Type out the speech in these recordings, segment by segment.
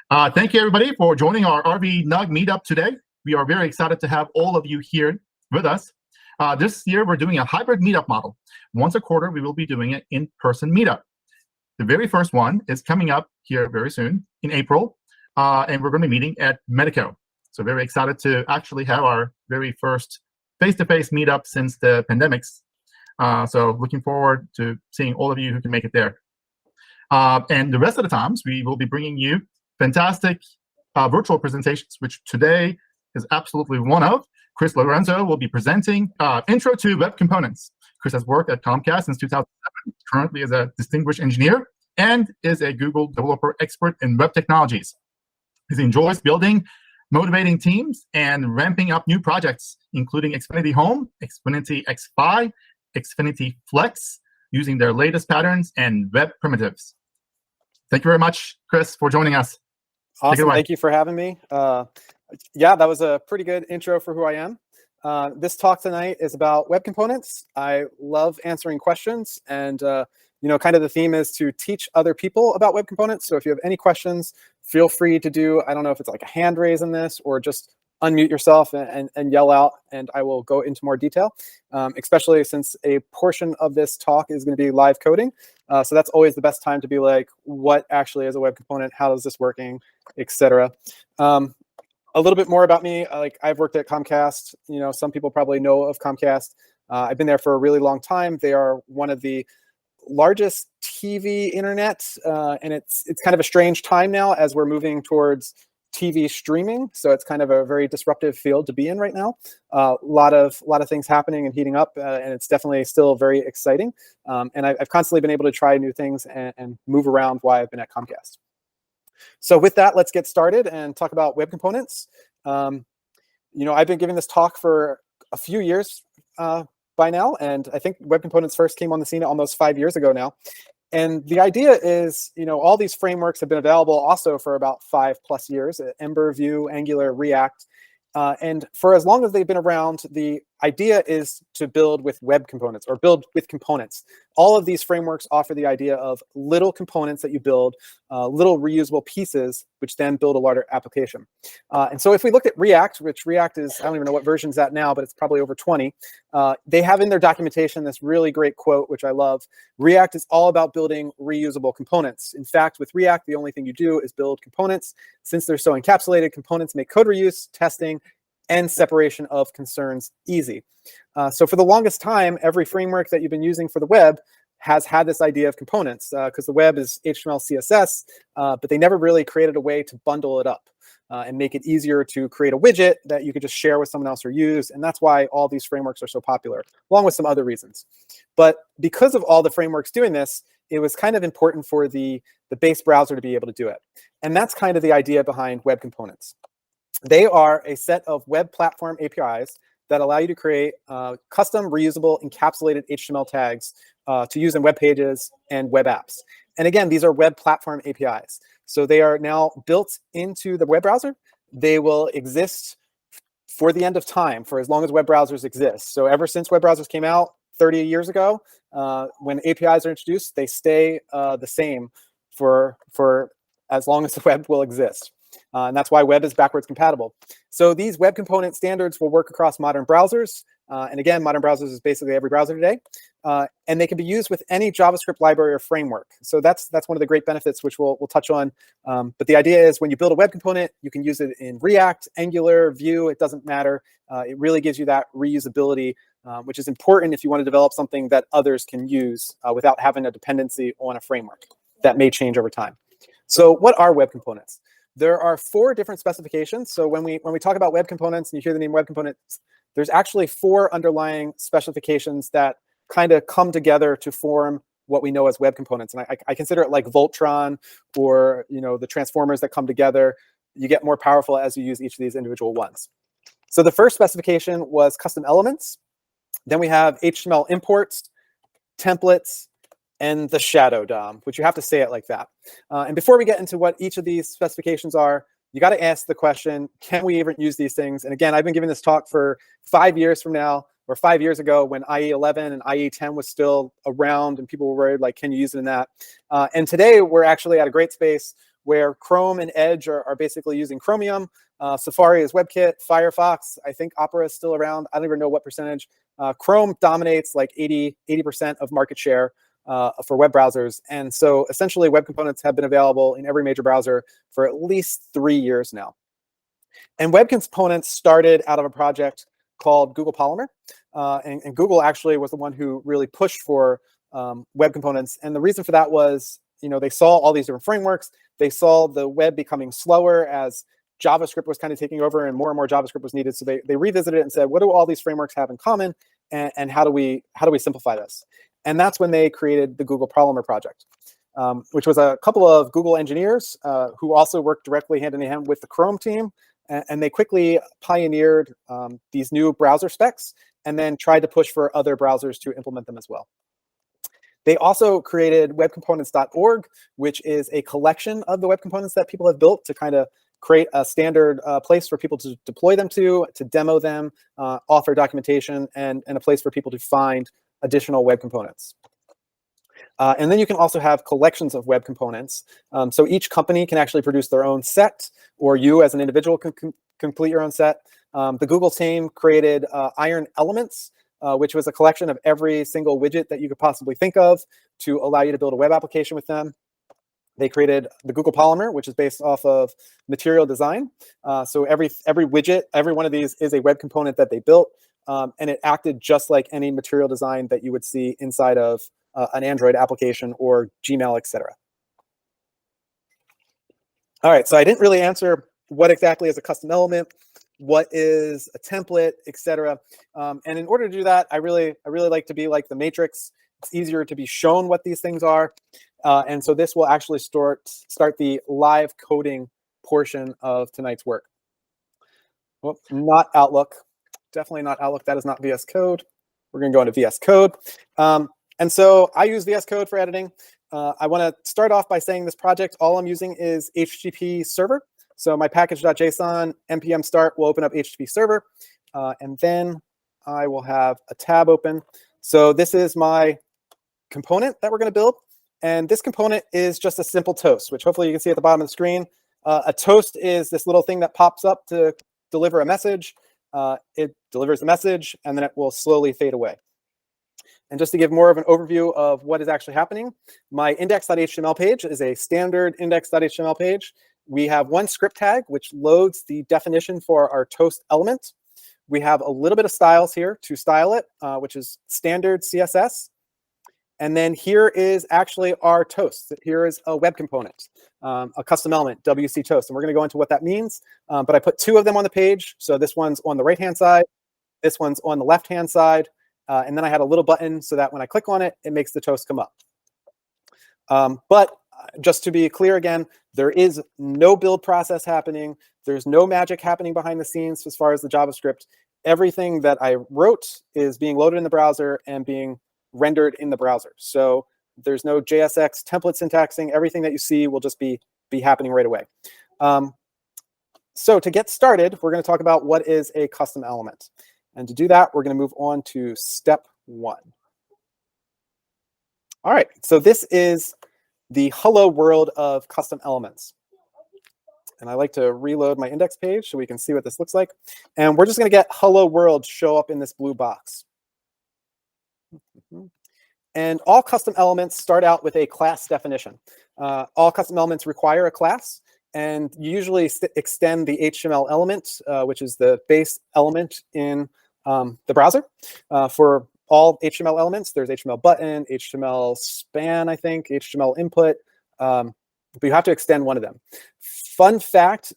Thank you, everybody, for joining our RV.NUG meetup today. We are very excited to have all of you here with us. This year, we're doing a hybrid meetup model. Once a quarter, we will be doing an in-person meetup. The very first one is coming up here very soon in April, and we're going to be meeting at Medico. So very excited to actually have our very first face-to-face meetup since the pandemics. So looking forward to seeing all of you who can make it there. And the rest of the times, we will be bringing you fantastic virtual presentations, which today is absolutely one of. Chris Lorenzo will be presenting Intro to Web Components. Chris has worked at Comcast since 2007, currently is a distinguished engineer, and is a Google developer expert in web technologies. He enjoys building, motivating teams, and ramping up new projects, including Xfinity Home, Xfinity X5, Xfinity Flex, using their latest patterns and web primitives. Thank you very much, Chris, for joining us. Awesome. Thank you for having me. Yeah, that was a pretty good intro for who I am. This talk tonight is about web components. I love answering questions, and kind of the theme is to teach other people about web components. So if you have any questions, feel free to do, I don't know if it's like a hand raise in this, or just unmute yourself and yell out, and I will go into more detail, especially since a portion of this talk is going to be live coding. So that's always the best time to be like, what actually is a web component? How is this working, etc. A little bit more about me. I've worked at Comcast. Some people probably know of Comcast. I've been there for a really long time. They are one of the largest TV internet, and it's kind of a strange time now as we're moving towards TV streaming. So it's kind of a very disruptive field to be in right now. A lot of things happening and heating up, and it's definitely still very exciting. And I've constantly been able to try new things and move around while I've been at Comcast. So with that, let's get started and talk about web components. I've been giving this talk for a few years by now, and I think web components first came on the scene almost 5 years ago now. And the idea is, all these frameworks have been available also for about 5+ years, Ember, Vue, Angular, React. And for as long as they've been around, the idea is to build with web components or build with components. All of these frameworks offer the idea of little components that you build, little reusable pieces, which then build a larger application. And so if we look at React, which React is, I don't even know what version it's at now, but it's probably over 20. They have in their documentation this really great quote, which I love. React is all about building reusable components. In fact, with React, the only thing you do is build components. Since they're so encapsulated, components make code reuse, testing, and separation of concerns easy. So for the longest time, every framework that you've been using for the web has had this idea of components, because the web is HTML, CSS, but they never really created a way to bundle it up and make it easier to create a widget that you could just share with someone else or use. And that's why all these frameworks are so popular, along with some other reasons. But because of all the frameworks doing this, it was kind of important for the base browser to be able to do it. And that's kind of the idea behind web components. They are a set of web platform APIs that allow you to create custom, reusable, encapsulated HTML tags to use in web pages and web apps. And again, these are web platform APIs. So they are now built into the web browser. They will exist for the end of time, for as long as web browsers exist. So ever since web browsers came out 30 years ago, when APIs are introduced, they stay the same for as long as the web will exist. And that's why web is backwards compatible. So these web component standards will work across modern browsers. And again, modern browsers is basically every browser today. And they can be used with any JavaScript library or framework. So that's one of the great benefits, which we'll touch on. But the idea is when you build a web component, you can use it in React, Angular, Vue. It doesn't matter. It really gives you that reusability, which is important if you want to develop something that others can use without having a dependency on a framework that may change over time. So what are web components? There are 4 different specifications. So when we talk about web components and you hear the name web components, there's actually 4 underlying specifications that kind of come together to form what we know as web components. And I consider it like Voltron, or the transformers that come together. You get more powerful as you use each of these individual ones. So the first specification was custom elements. Then we have HTML imports, templates, and the shadow DOM, which you have to say it like that. And before we get into what each of these specifications are, you got to ask the question, can we even use these things? And again, I've been giving this talk for 5 years from now, or 5 years ago when IE 11 and IE 10 was still around and people were worried, like, can you use it in that? And today we're actually at a great space where Chrome and Edge are basically using Chromium. Safari is WebKit, Firefox, I think Opera is still around. I don't even know what percentage. Chrome dominates like 80% of market share for web browsers. And so essentially web components have been available in every major browser for at least 3 years now. And web components started out of a project called Google Polymer. And Google actually was the one who really pushed for web components. And the reason for that was, they saw all these different frameworks. They saw the web becoming slower as JavaScript was kind of taking over and more JavaScript was needed. So they revisited it and said, what do all these frameworks have in common? And how do we simplify this? And that's when they created the Google Polymer project, which was a couple of Google engineers who also worked directly hand in hand with the Chrome team. And they quickly pioneered these new browser specs and then tried to push for other browsers to implement them as well. They also created webcomponents.org, which is a collection of the web components that people have built to kind of create a standard place for people to deploy them to demo them, author documentation, and a place for people to find additional web components. And then you can also have collections of web components. So each company can actually produce their own set, or you as an individual can complete your own set. The Google team created Iron Elements, which was a collection of every single widget that you could possibly think of to allow you to build a web application with them. They created the Google Polymer, which is based off of material design. So every widget, every one of these is a web component that they built. And it acted just like any material design that you would see inside of an Android application or Gmail, etc. All right, so I didn't really answer what exactly is a custom element, what is a template, etc. And in order to do that, I really like to be like the Matrix. It's easier to be shown what these things are. And so this will actually start the live coding portion of tonight's work. Well, not Outlook. Definitely not Outlook. That is not VS Code. We're going to go into VS Code. And so I use VS Code for editing. I want to start off by saying this project, all I'm using is HTTP server. So my package.json npm start will open up HTTP server. And then I will have a tab open. So this is my component that we're going to build. And this component is just a simple toast, which hopefully you can see at the bottom of the screen. A toast is this little thing that pops up to deliver a message. It delivers the message, and then it will slowly fade away. And just to give more of an overview of what is actually happening, my index.html page is a standard index.html page. We have one script tag, which loads the definition for our toast element. We have a little bit of styles here to style it, which is standard CSS. And then here is actually our toast. Here is a web component, a custom element, WC toast. And we're going to go into what that means. But I put two of them on the page. So this one's on the right-hand side. This one's on the left-hand side. And then I had a little button so that when I click on it, it makes the toast come up. But just to be clear again, there is no build process happening. There's no magic happening behind the scenes as far as the JavaScript. Everything that I wrote is being loaded in the browser and being rendered in the browser. So there's no JSX template syntaxing. Everything that you see will just be happening right away. So to get started, we're going to talk about what is a custom element. And to do that, we're going to move on to step 1. All right, so this is the hello world of custom elements. And I like to reload my index page so we can see what this looks like. And we're just going to get hello world show up in this blue box. And all custom elements start out with a class definition. All custom elements require a class. And you usually extend the HTML element, which is the base element in the browser. For all HTML elements, there's HTML button, HTML span, I think, HTML input. But you have to extend one of them. Fun fact,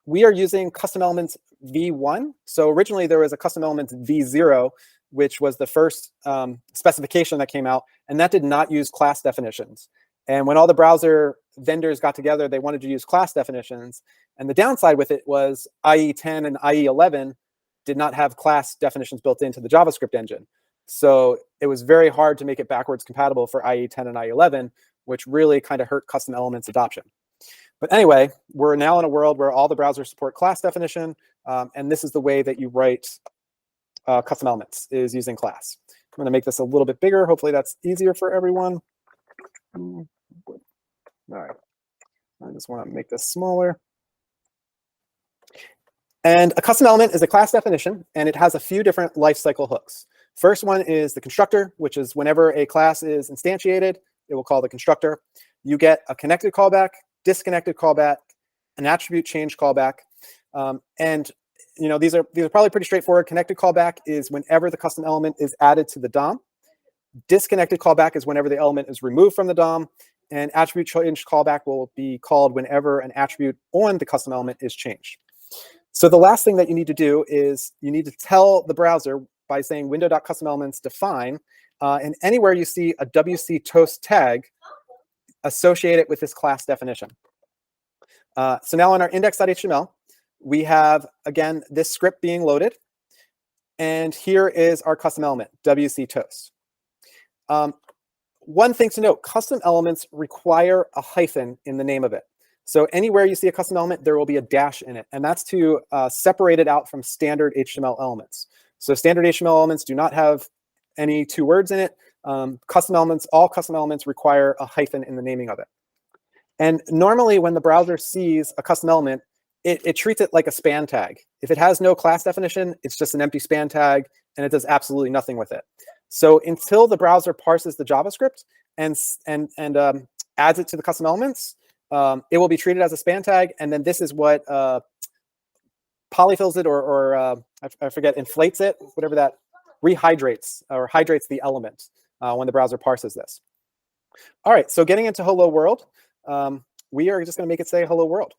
we are using custom elements v1. So originally there was a custom elements v0, which was the first specification that came out. And that did not use class definitions. And when all the browser vendors got together, they wanted to use class definitions. And the downside with it was IE10 and IE11 did not have class definitions built into the JavaScript engine. So it was very hard to make it backwards compatible for IE10 and IE11, which really kind of hurt custom elements adoption. But anyway, we're now in a world where all the browsers support class definition. And this is the way that you write custom elements, is using class. I'm going to make this a little bit bigger. Hopefully that's easier for everyone. All right. I just want to make this smaller. And a custom element is a class definition, and it has a few different lifecycle hooks. First one is the constructor, which is whenever a class is instantiated, it will call the constructor. You get a connected callback, disconnected callback, an attribute change callback, and these are probably pretty straightforward. Connected callback is whenever the custom element is added to the DOM. Disconnected callback is whenever the element is removed from the DOM, and attribute change callback will be called whenever an attribute on the custom element is changed. So the last thing that you need to do is you need to tell the browser by saying window.customelements define, and anywhere you see a WC toast tag, associate it with this class definition. So now on our index.html, we have, again, this script being loaded. And here is our custom element, WC toast. One thing to note, custom elements require a hyphen in the name of it. So anywhere you see a custom element, there will be a dash in it. And that's to separate it out from standard HTML elements. So standard HTML elements do not have any two words in it. All custom elements require a hyphen in the naming of it. And normally when the browser sees a custom element, it treats it like a span tag. If it has no class definition, it's just an empty span tag, and it does absolutely nothing with it. So until the browser parses the JavaScript and adds it to the custom elements, it will be treated as a span tag, and then this is what polyfills it, or I forget, inflates it, whatever that, rehydrates or hydrates the element when the browser parses this. All right, so getting into hello world, we are just going to make it say hello world.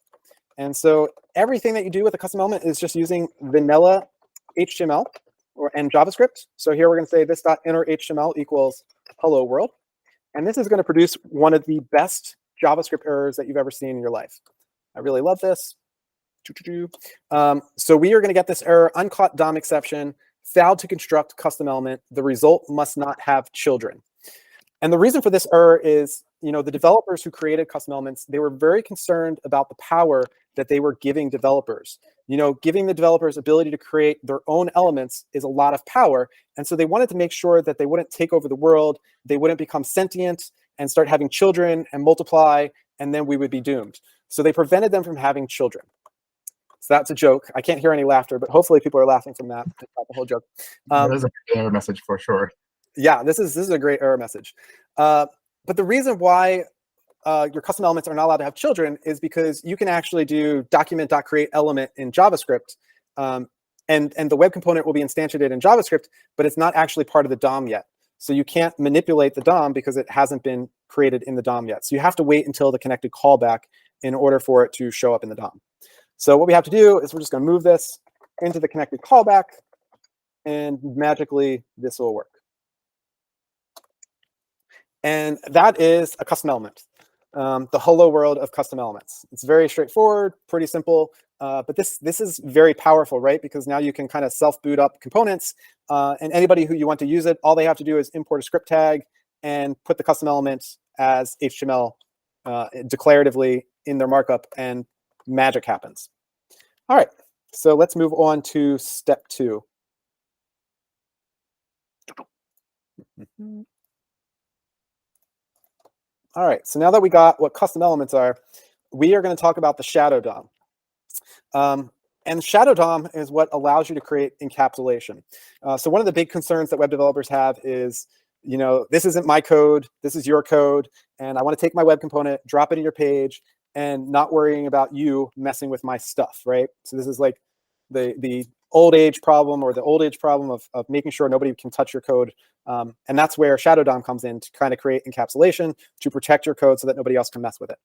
And so everything that you do with a custom element is just using vanilla HTML and JavaScript. So here we're going to say this.innerHTML equals hello world. And this is going to produce one of the best JavaScript errors that you've ever seen in your life. I really love this. So we are going to get this error, uncaught DOM exception, failed to construct custom element. The result must not have children. And the reason for this error is, the developers who created custom elements, they were very concerned about the power that they were giving developers. Giving the developers ability to create their own elements is a lot of power. And so they wanted to make sure that they wouldn't take over the world, they wouldn't become sentient and start having children and multiply, and then we would be doomed. So they prevented them from having children. So that's a joke. I can't hear any laughter, but hopefully people are laughing from that. That's not the whole joke. That is a good error message for sure. Yeah, this is a great error message. But the reason why your custom elements are not allowed to have children is because you can actually do document.createElement in JavaScript, and the web component will be instantiated in JavaScript, but it's not actually part of the DOM yet. So you can't manipulate the DOM because it hasn't been created in the DOM yet. So you have to wait until the connected callback in order for it to show up in the DOM. So what we have to do is we're just going to move this into the connected callback, and magically this will work. And that is a custom element, the hello world of custom elements. It's very straightforward, pretty simple, but this is very powerful, right? Because now you can kind of self-boot up components, and anybody who you want to use it, all they have to do is import a script tag and put the custom element as HTML declaratively in their markup, and magic happens. All right, so let's move on to step 2. All right, so now that we got what custom elements are, we are going to talk about the shadow DOM. And shadow DOM is what allows you to create encapsulation. So one of the big concerns that web developers have is, this isn't my code, this is your code, and I want to take my web component, drop it in your page, and not worrying about you messing with my stuff, right? So this is like the old age problem, or the old age problem of making sure nobody can touch your code. And that's where shadow DOM comes in to kind of create encapsulation to protect your code so that nobody else can mess with it.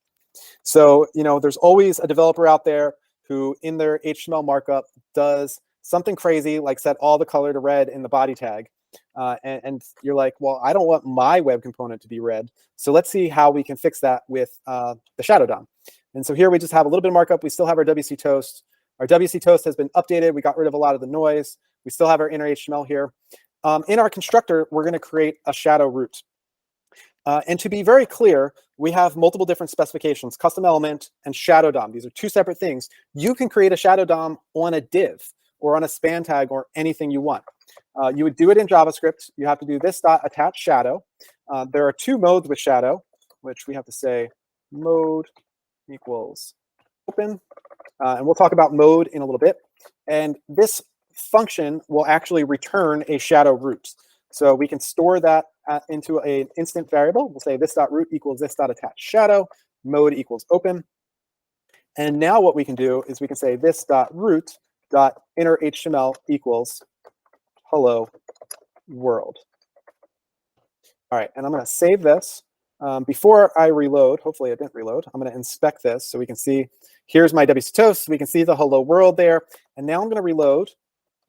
So, there's always a developer out there who in their HTML markup does something crazy, like set all the color to red in the body tag. And you're like, well, I don't want my web component to be red. So let's see how we can fix that with the shadow DOM. And so here we just have a little bit of markup. We still have our WC toast. Our WC toast has been updated. We got rid of a lot of the noise. We still have our inner HTML here. In our constructor, we're going to create a shadow root. And to be very clear, we have multiple different specifications, custom element and shadow DOM. These are two separate things. You can create a shadow DOM on a div or on a span tag or anything you want. You would do it in JavaScript. You have to do this.attach shadow. There are two modes with shadow, which we have to say mode equals open. And we'll talk about mode in a little bit. And this function will actually return a shadow root. So we can store that into an instant variable. We'll say this.root equals this.attach shadow, mode equals open. And now what we can do is we can say this.root.inner HTML equals hello world. All right, and I'm going to save this. Before I reload, hopefully I didn't reload, I'm going to inspect this so we can see, here's my WC Toast. We can see the hello world there. And now I'm going to reload.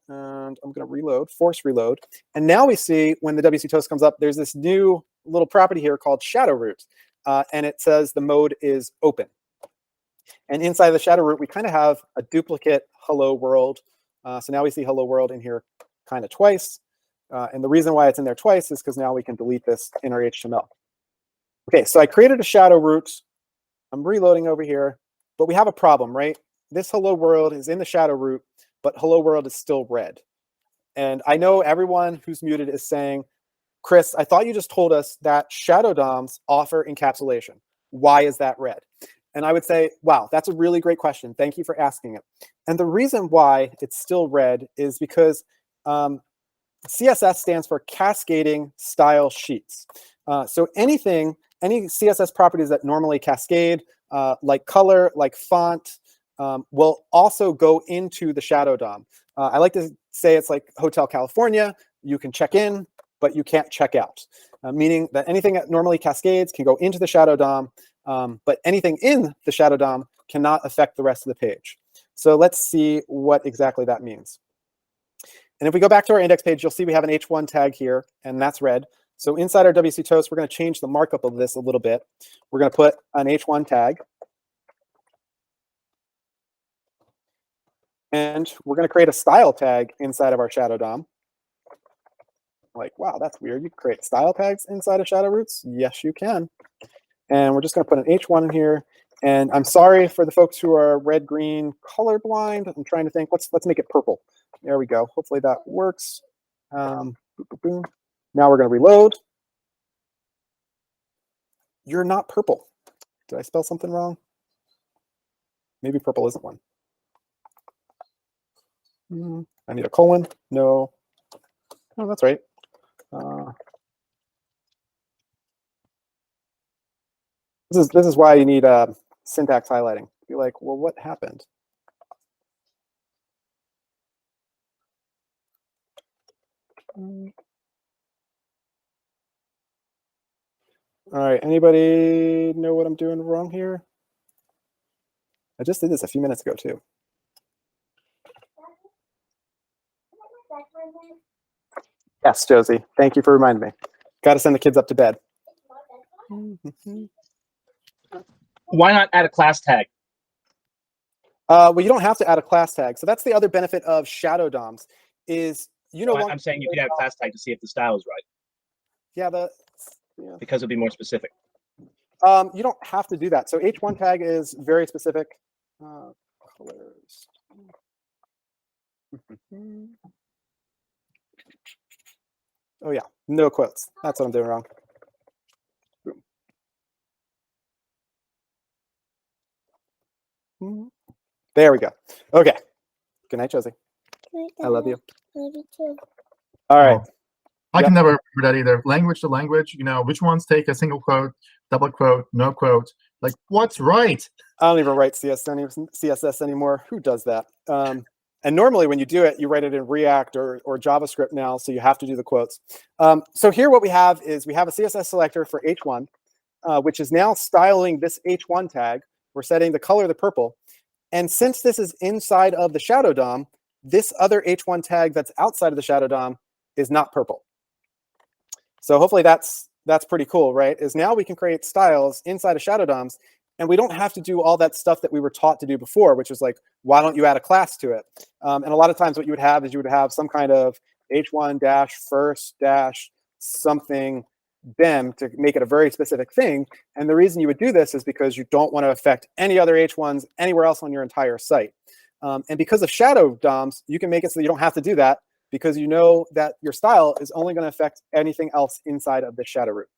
And I'm going to reload, force reload. And now we see when the WC Toast comes up, there's this new little property here called shadow root. And it says the mode is open. And inside the shadow root, we kind of have a duplicate hello world. So now we see hello world in here kind of twice. And the reason why it's in there twice is because now we can delete this inner HTML. Okay, so I created a shadow root. I'm reloading over here, but we have a problem, right? This hello world is in the shadow root, but hello world is still red. And I know everyone who's muted is saying, Chris, I thought you just told us that shadow DOMs offer encapsulation. Why is that red? And I would say, wow, that's a really great question. Thank you for asking it. And the reason why it's still red is because CSS stands for cascading style sheets. So any CSS properties that normally cascade, like color, like font, will also go into the shadow DOM. I like to say it's like Hotel California. You can check in, but you can't check out, meaning that anything that normally cascades can go into the shadow DOM, but anything in the shadow DOM cannot affect the rest of the page. So let's see what exactly that means. And if we go back to our index page, you'll see we have an H1 tag here, and that's red. So inside our WC Toast, we're going to change the markup of this a little bit. We're going to put an H1 tag. And we're going to create a style tag inside of our shadow DOM. Like, wow, that's weird. You can create style tags inside of shadow roots? Yes, you can. And we're just going to put an H1 in here. And I'm sorry for the folks who are red-green colorblind. I'm trying to think. Let's make it purple. There we go. Hopefully that works. Boom, boom, boom. Now we're going to reload. You're not purple. Did I spell something wrong? Maybe purple isn't one. I need a colon. No. Oh, that's right. This is why you need syntax highlighting. Be like, well, what happened? All right. Anybody know what I'm doing wrong here? I just did this a few minutes ago too. Yes, Josie. Thank you for reminding me. Got to send the kids up to bed. Why not add a class tag? Well, you don't have to add a class tag. So that's the other benefit of shadow DOMs is, you know, I'm saying you could add a class tag to see if the style is right. Yeah, because it'll be more specific. You don't have to do that. So H1 tag is very specific. Colors. Oh yeah, no quotes. That's what I'm doing wrong. Boom. There we go. Okay. Good night, Josie. I love you. Love you too. All right. I can never remember that either. Language to language, you know, which ones take a single quote, double quote, no quote? Like, what's right? I don't even write CSS anymore. Who does that? And normally when you do it, you write it in React or JavaScript now, so you have to do the quotes. So here what we have is we have a CSS selector for H1, which is now styling this H1 tag. We're setting the color the purple. And since this is inside of the shadow DOM, this other H1 tag that's outside of the shadow DOM is not purple. So hopefully that's pretty cool, right? Is now we can create styles inside of shadow DOMs, and we don't have to do all that stuff that we were taught to do before, which is like, why don't you add a class to it? And a lot of times what you would have is you would have some kind of H1-first-something bem to make it a very specific thing. And the reason you would do this is because you don't want to affect any other H1s anywhere else on your entire site. And because of shadow DOMs, you can make it so you don't have to do that, because you know that your style is only going to affect anything else inside of the shadow root.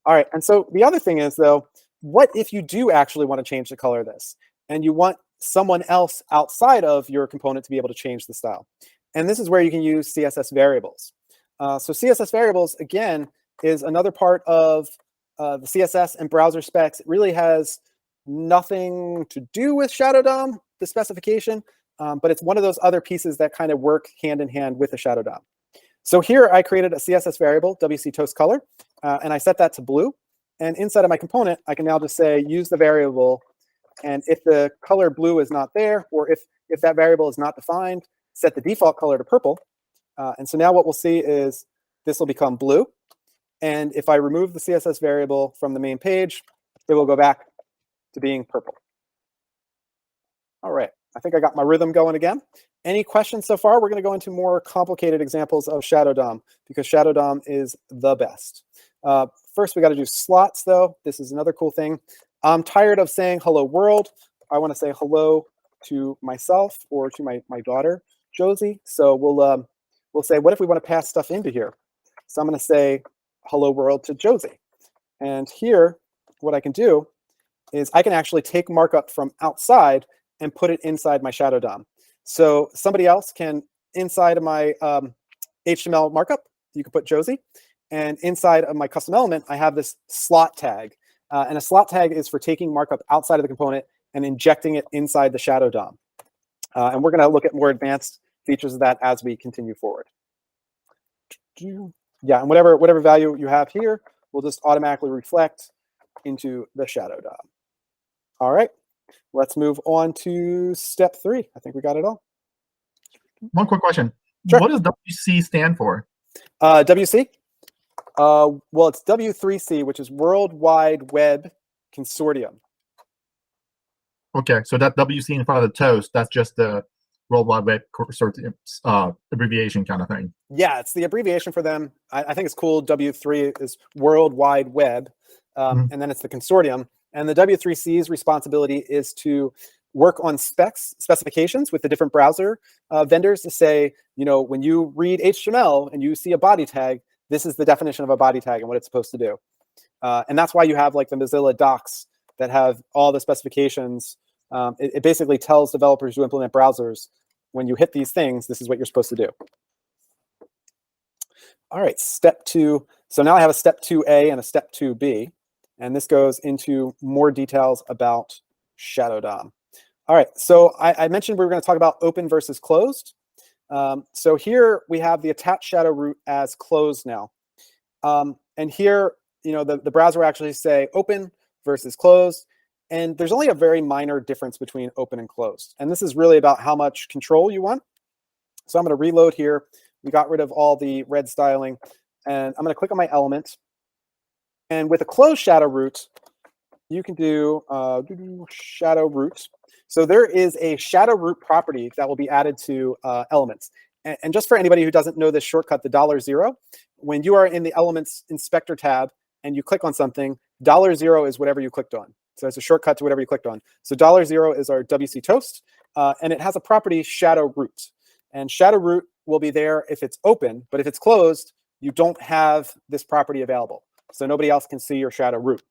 All right, and so the other thing is, though, what if you do actually want to change the color of this, and you want someone else outside of your component to be able to change the style? And this is where you can use CSS variables. So CSS variables, again, is another part of the CSS and browser specs. It really has nothing to do with Shadow DOM, the specification, but it's one of those other pieces that kind of work hand in hand with the Shadow DOM. So here I created a CSS variable, WC Toast Color, and I set that to blue. And inside of my component, I can now just say use the variable. And if the color blue is not there, or if that variable is not defined, set the default color to purple. And so now what we'll see is this will become blue. And if I remove the CSS variable from the main page, it will go back to being purple. All right, I think I got my rhythm going again. Any questions so far? We're going to go into more complicated examples of Shadow DOM because Shadow DOM is the best. First, we got to do slots, though. This is another cool thing. I'm tired of saying hello world. I want to say hello to myself or to my daughter, Josie. So we'll say, what if we want to pass stuff into here? So I'm going to say hello world to Josie. And here, what I can do is I can actually take markup from outside and put it inside my Shadow DOM. So somebody else can, inside of my HTML markup, you can put Josie. And inside of my custom element, I have this slot tag. And a slot tag is for taking markup outside of the component and injecting it inside the Shadow DOM. And we're going to look at more advanced features of that as we continue forward. Yeah, and whatever value you have here will just automatically reflect into the Shadow DOM. All right, let's move on to step 3. I think we got it all. One quick question. Sure. What does WC stand for? WC? Well, it's W3C, which is World Wide Web Consortium. Okay, so that WC in front of the toast, that's just the World Wide Web Consortium abbreviation kind of thing. Yeah, it's the abbreviation for them. I think it's cool. W3 is World Wide Web, and then it's the consortium. And the W3C's responsibility is to work on specifications with the different browser vendors to say, you know, when you read HTML and you see a body tag, this is the definition of a body tag and what it's supposed to do. And that's why you have like the Mozilla docs that have all the specifications. It basically tells developers who implement browsers, when you hit these things, this is what you're supposed to do. All right, step 2. So now I have a step 2A and a step 2B. And this goes into more details about Shadow DOM. All right, so I mentioned we were going to talk about open versus closed. So here we have the attached shadow root as closed now. And here, you know, the browser will actually say open versus closed. And there's only a very minor difference between open and closed. And this is really about how much control you want. So I'm going to reload here. We got rid of all the red styling. And I'm going to click on my element. And with a closed shadow root, you can do shadow root. So there is a shadow root property that will be added to elements. And just for anybody who doesn't know this shortcut, the $0, when you are in the Elements Inspector tab and you click on something, $0 is whatever you clicked on. So it's a shortcut to whatever you clicked on. So $0 is our WC Toast, and it has a property shadow root. And shadow root will be there if it's open, but if it's closed, you don't have this property available. So nobody else can see your shadow root.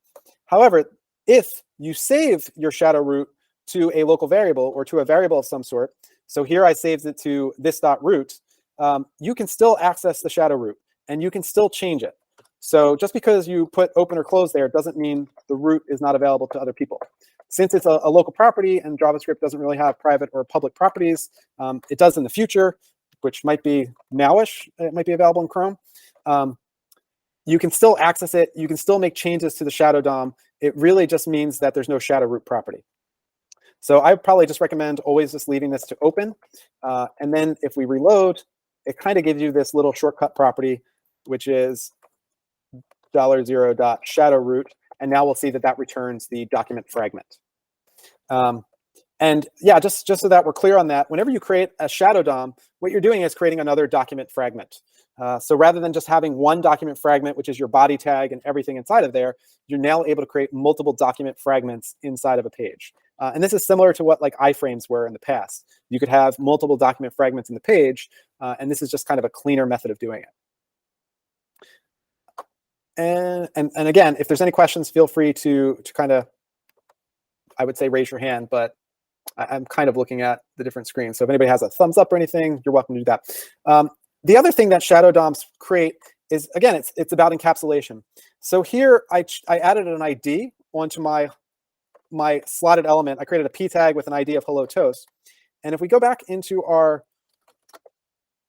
However, if you save your shadow root to a local variable or to a variable of some sort, so here I saved it to this.root, you can still access the shadow root and you can still change it. So just because you put open or close there doesn't mean the root is not available to other people. Since it's a local property and JavaScript doesn't really have private or public properties, it does in the future, which might be nowish. It might be available in Chrome. You can still access it. You can still make changes to the Shadow DOM. It really just means that there's no shadow root property. So I would probably just recommend always just leaving this to open. And then if we reload, it kind of gives you this little shortcut property, which is $0.shadowroot. And now we'll see that that returns the document fragment. And yeah, just so that we're clear on that, whenever you create a Shadow DOM, what you're doing is creating another document fragment. So rather than just having one document fragment, which is your body tag and everything inside of there, you're now able to create multiple document fragments inside of a page. And this is similar to what like iframes were in the past. You could have multiple document fragments in the page, and this is just kind of a cleaner method of doing it. And again, if there's any questions, feel free to kind of, I would say, raise your hand, but I'm kind of looking at the different screens. So if anybody has a thumbs up or anything, you're welcome to do that. The other thing that shadow DOMs create is, again, it's about encapsulation. So here I added an ID onto my slotted element. I created a p tag with an ID of hello toast. And if we go back into our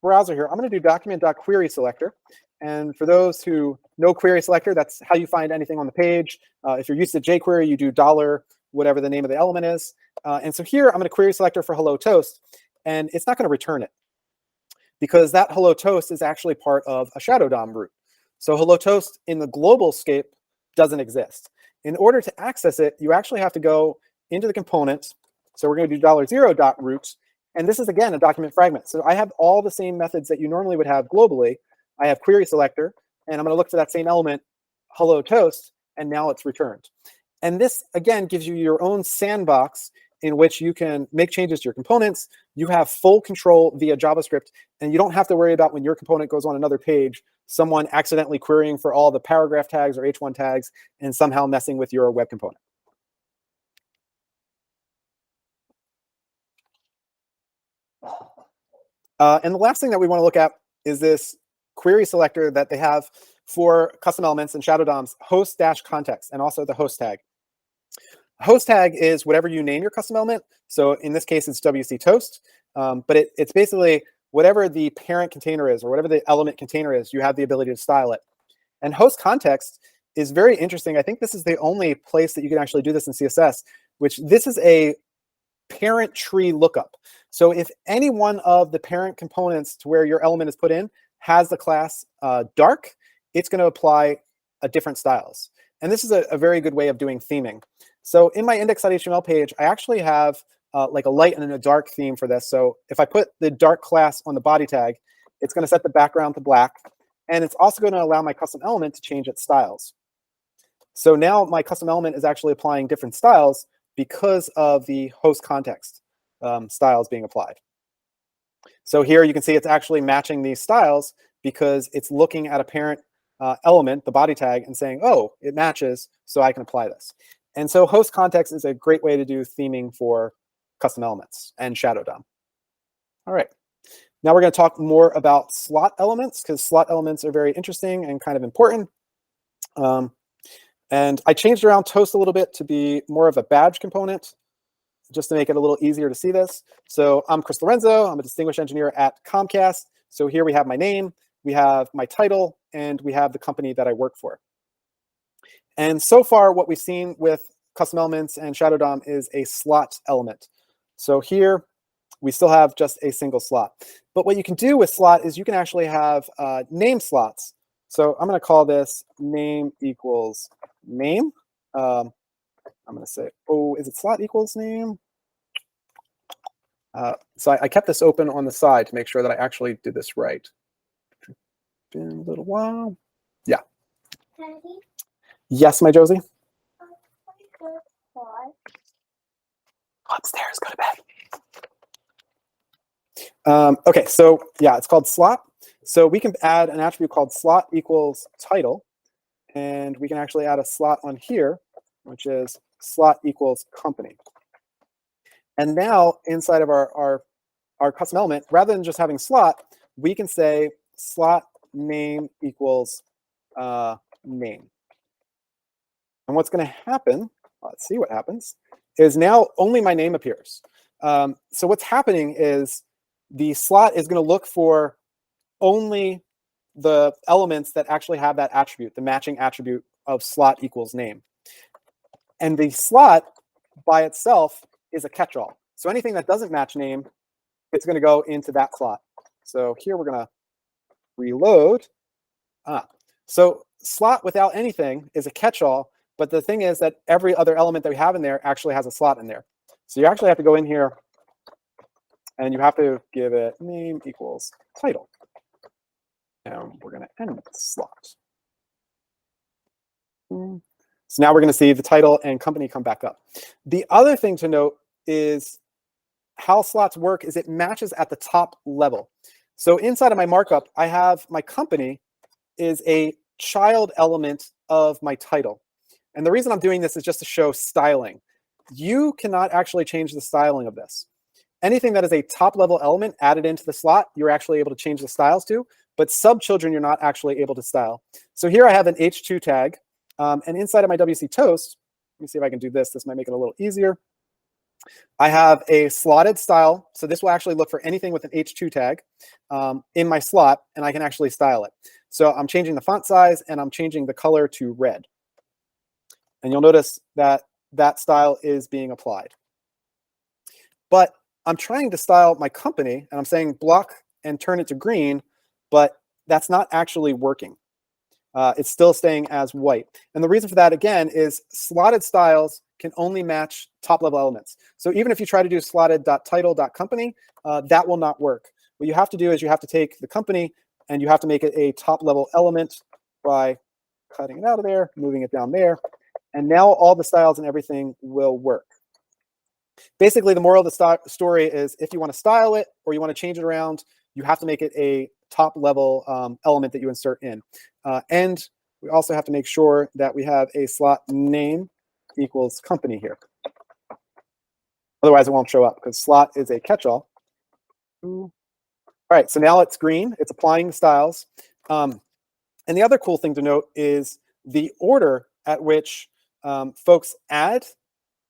browser here, I'm going to do document.querySelector. And for those who know query selector, that's how you find anything on the page. If you're used to jQuery, you do dollar whatever the name of the element is. And so here I'm going to query selector for hello toast, and it's not going to return it because that hello toast is actually part of a shadow DOM root. So hello toast in the global scape doesn't exist. In order to access it, you actually have to go into the component. So we're going to do $0.root, and this is again a document fragment. So I have all the same methods that you normally would have globally. I have query selector, and I'm going to look for that same element, hello toast, and now it's returned. And this again gives you your own sandbox in which you can make changes to your components. You have full control via JavaScript, and you don't have to worry about when your component goes on another page, someone accidentally querying for all the paragraph tags or H1 tags and somehow messing with your web component. And the last thing that we want to look at is this query selector that they have for custom elements and shadow DOMs, host-context, and also the host tag. Host tag is whatever you name your custom element. So in this case, it's WC toast, but it's basically whatever the parent container is or whatever the element container is, you have the ability to style it. And host context is very interesting. I think this is the only place that you can actually do this in CSS, which this is a parent tree lookup. So if any one of the parent components to where your element is put in has the class dark, it's going to apply different styles. And this is a very good way of doing theming. So in my index.html page, I actually have like a light and a dark theme for this. So if I put the dark class on the body tag, it's going to set the background to black. And it's also going to allow my custom element to change its styles. So now my custom element is actually applying different styles because of the host context styles being applied. So here you can see it's actually matching these styles because it's looking at a parent element, the body tag, and saying, oh, it matches, so I can apply this. And so host context is a great way to do theming for custom elements and shadow DOM. All right. Now we're going to talk more about slot elements because slot elements are very interesting and kind of important. And I changed around toast a little bit to be more of a badge component, just to make it a little easier to see this. So I'm Chris Lorenzo. I'm a distinguished engineer at Comcast. So here we have my name, we have my title, and we have the company that I work for. And so far, what we've seen with custom elements and shadow DOM is a slot element. So here, we still have just a single slot. But what you can do with slot is you can actually have name slots. So I'm going to call this name equals name. I'm going to say, oh, is it slot equals name? So I kept this open on the side to make sure that I actually did this right. Been a little while. Yeah. Daddy, Yes, my Josie? good slot. Upstairs, go to bed. Okay, so yeah, it's called slot. So we can add an attribute called slot equals title. And we can actually add a slot on here, which is slot equals company. And now inside of our custom element, rather than just having slot, we can say slot name equals name. And what's going to happen, let's see what happens, is now only my name appears. So what's happening is the slot is going to look for only the elements that actually have that attribute, the matching attribute of slot equals name. And the slot by itself is a catch-all. So anything that doesn't match name, it's going to go into that slot. So here we're going to reload. So slot without anything is a catch-all, but the thing is that every other element that we have in there actually has a slot in there. So you actually have to go in here and you have to give it name equals title. And we're going to end the slot. So now we're going to see the title and company come back up. The other thing to note is how slots work is it matches at the top level. So inside of my markup, I have my company is a child element of my title. And the reason I'm doing this is just to show styling. You cannot actually change the styling of this. Anything that is a top-level element added into the slot, you're actually able to change the styles to, but sub-children, you're not actually able to style. So here I have an H2 tag, and inside of my WC Toast, let me see if I can do this. This might make it a little easier. I have a slotted style, so this will actually look for anything with an H2 tag in my slot, and I can actually style it. So I'm changing the font size, and I'm changing the color to red. And you'll notice that that style is being applied. But I'm trying to style my company, and I'm saying block and turn it to green, but that's not actually working. It's still staying as white. And the reason for that, again, is slotted styles can only match top-level elements. So even if you try to do slotted.title.company, that will not work. What you have to do is you have to take the company and you have to make it a top-level element by cutting it out of there, moving it down there. And now all the styles and everything will work. Basically, the moral of the story is if you want to style it or you want to change it around, you have to make it a top-level element that you insert in. And we also have to make sure that we have a slot name equals company here. Otherwise, it won't show up because slot is a catch-all. All right, so now it's green. It's applying the styles. And the other cool thing to note is the order at which folks add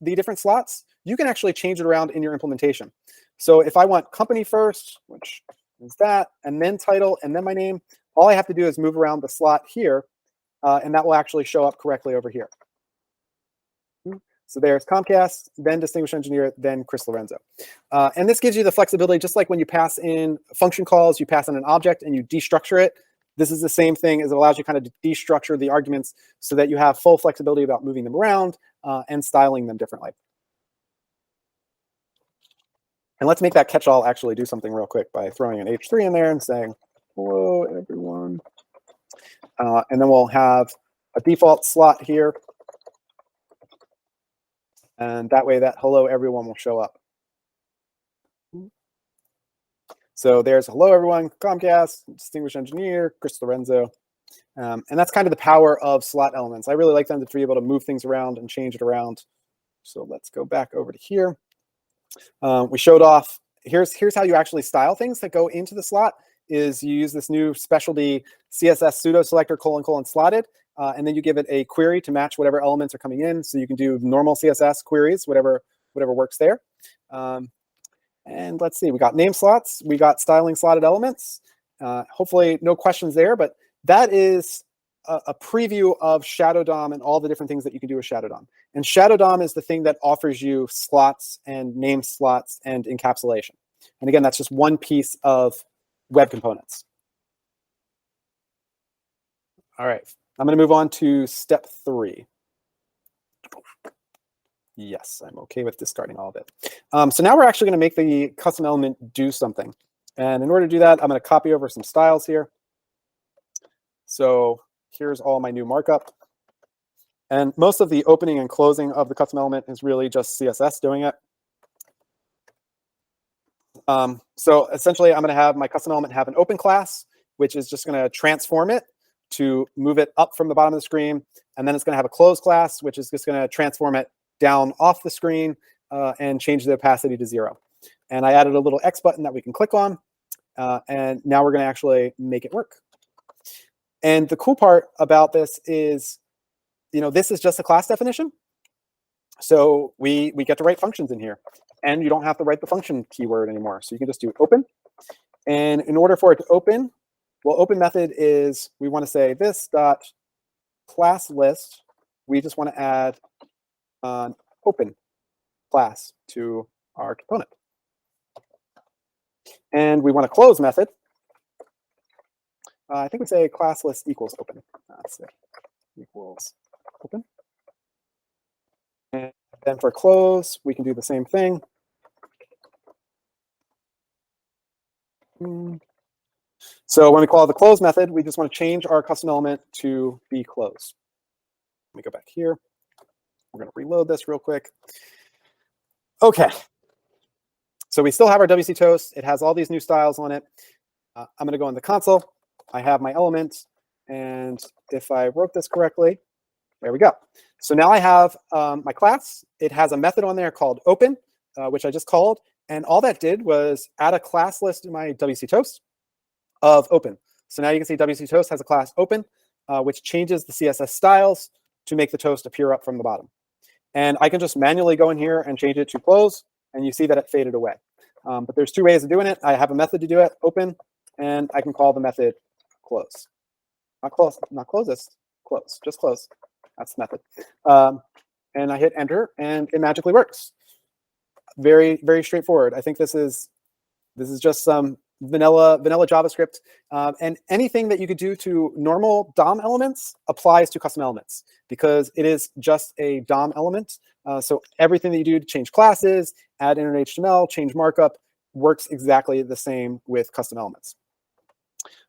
the different slots. You can actually change it around in your implementation. So if I want company first, which is that, and then title, and then my name, all I have to do is move around the slot here, and that will actually show up correctly over here. So there's Comcast, then Distinguished Engineer, then Chris Lorenzo. And this gives you the flexibility, just like when you pass in function calls, you pass in an object and you destructure it. This is the same thing as it allows you kind of to destructure the arguments so that you have full flexibility about moving them around and styling them differently. And let's make that catch-all actually do something real quick by throwing an H3 in there and saying, hello, everyone. And then we'll have a default slot here. And that way that hello, everyone will show up. So there's hello, everyone, Comcast, Distinguished Engineer, Chris Lorenzo. And that's kind of the power of slot elements. I really like them to be able to move things around and change it around. So let's go back over to here. We showed off, here's how you actually style things that go into the slot, is you use this new specialty CSS pseudo selector : slotted, and then you give it a query to match whatever elements are coming in. So you can do normal CSS queries, whatever works there. And let's see, we got name slots, we got styling slotted elements. Hopefully no questions there, but that is a preview of Shadow DOM and all the different things that you can do with Shadow DOM. And Shadow DOM is the thing that offers you slots and name slots and encapsulation. And again, that's just one piece of web components. All right, I'm going to move on to step 3. Yes, I'm okay with discarding all of it. So now we're actually going to make the custom element do something. And in order to do that, I'm going to copy over some styles here. So here's all my new markup. And most of the opening and closing of the custom element is really just CSS doing it. So essentially, I'm going to have my custom element have an open class, which is just going to transform it to move it up from the bottom of the screen. And then it's going to have a close class, which is just going to transform it down off the screen and change the opacity to 0. And I added a little X button that we can click on. And now we're going to actually make it work. And the cool part about this is, this is just a class definition. So we get to write functions in here. And you don't have to write the function keyword anymore. So you can just do open. And in order for it to open, well, open method is, we want to say this dot class list. We just want to add an open class to our component. And we want to close method. I think we say class list equals open. That's it. Equals open. And then for close, we can do the same thing. So when we call the close method, we just want to change our custom element to be closed. Let me go back here. We're going to reload this real quick. Okay. So we still have our WC Toast. It has all these new styles on it. I'm going to go in the console. I have my element. And if I wrote this correctly, there we go. So now I have my class. It has a method on there called open, which I just called. And all that did was add a class list in my WC Toast of open. So now you can see WC Toast has a class open, which changes the CSS styles to make the toast appear up from the bottom. And I can just manually go in here and change it to close, and you see that it faded away. But there's 2 ways of doing it. I have a method to do it, open, and I can call the method close. Not close, not close this, close, just close. That's the method. And I hit enter, and it magically works. Very, very straightforward. I think this is just some vanilla JavaScript. And anything that you could do to normal DOM elements applies to custom elements because it is just a DOM element. So everything that you do to change classes, add inner HTML, change markup works exactly the same with custom elements.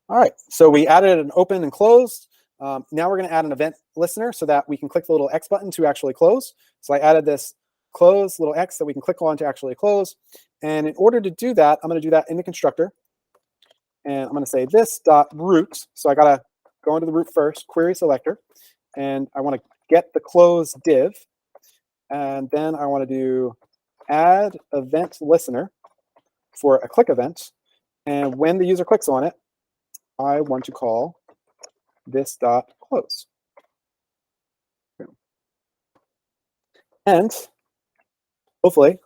All right, so we added an open and closed. Now we're going to add an event listener so that we can click the little X button to actually close. So I added this close little X that we can click on to actually close. And in order to do that, I'm going to do that in the constructor. And I'm going to say this dot root. So I got to go into the root first, query selector. And I want to get the close div. And then I want to do add event listener for a click event. And when the user clicks on it, I want to call this dot close. And hopefully,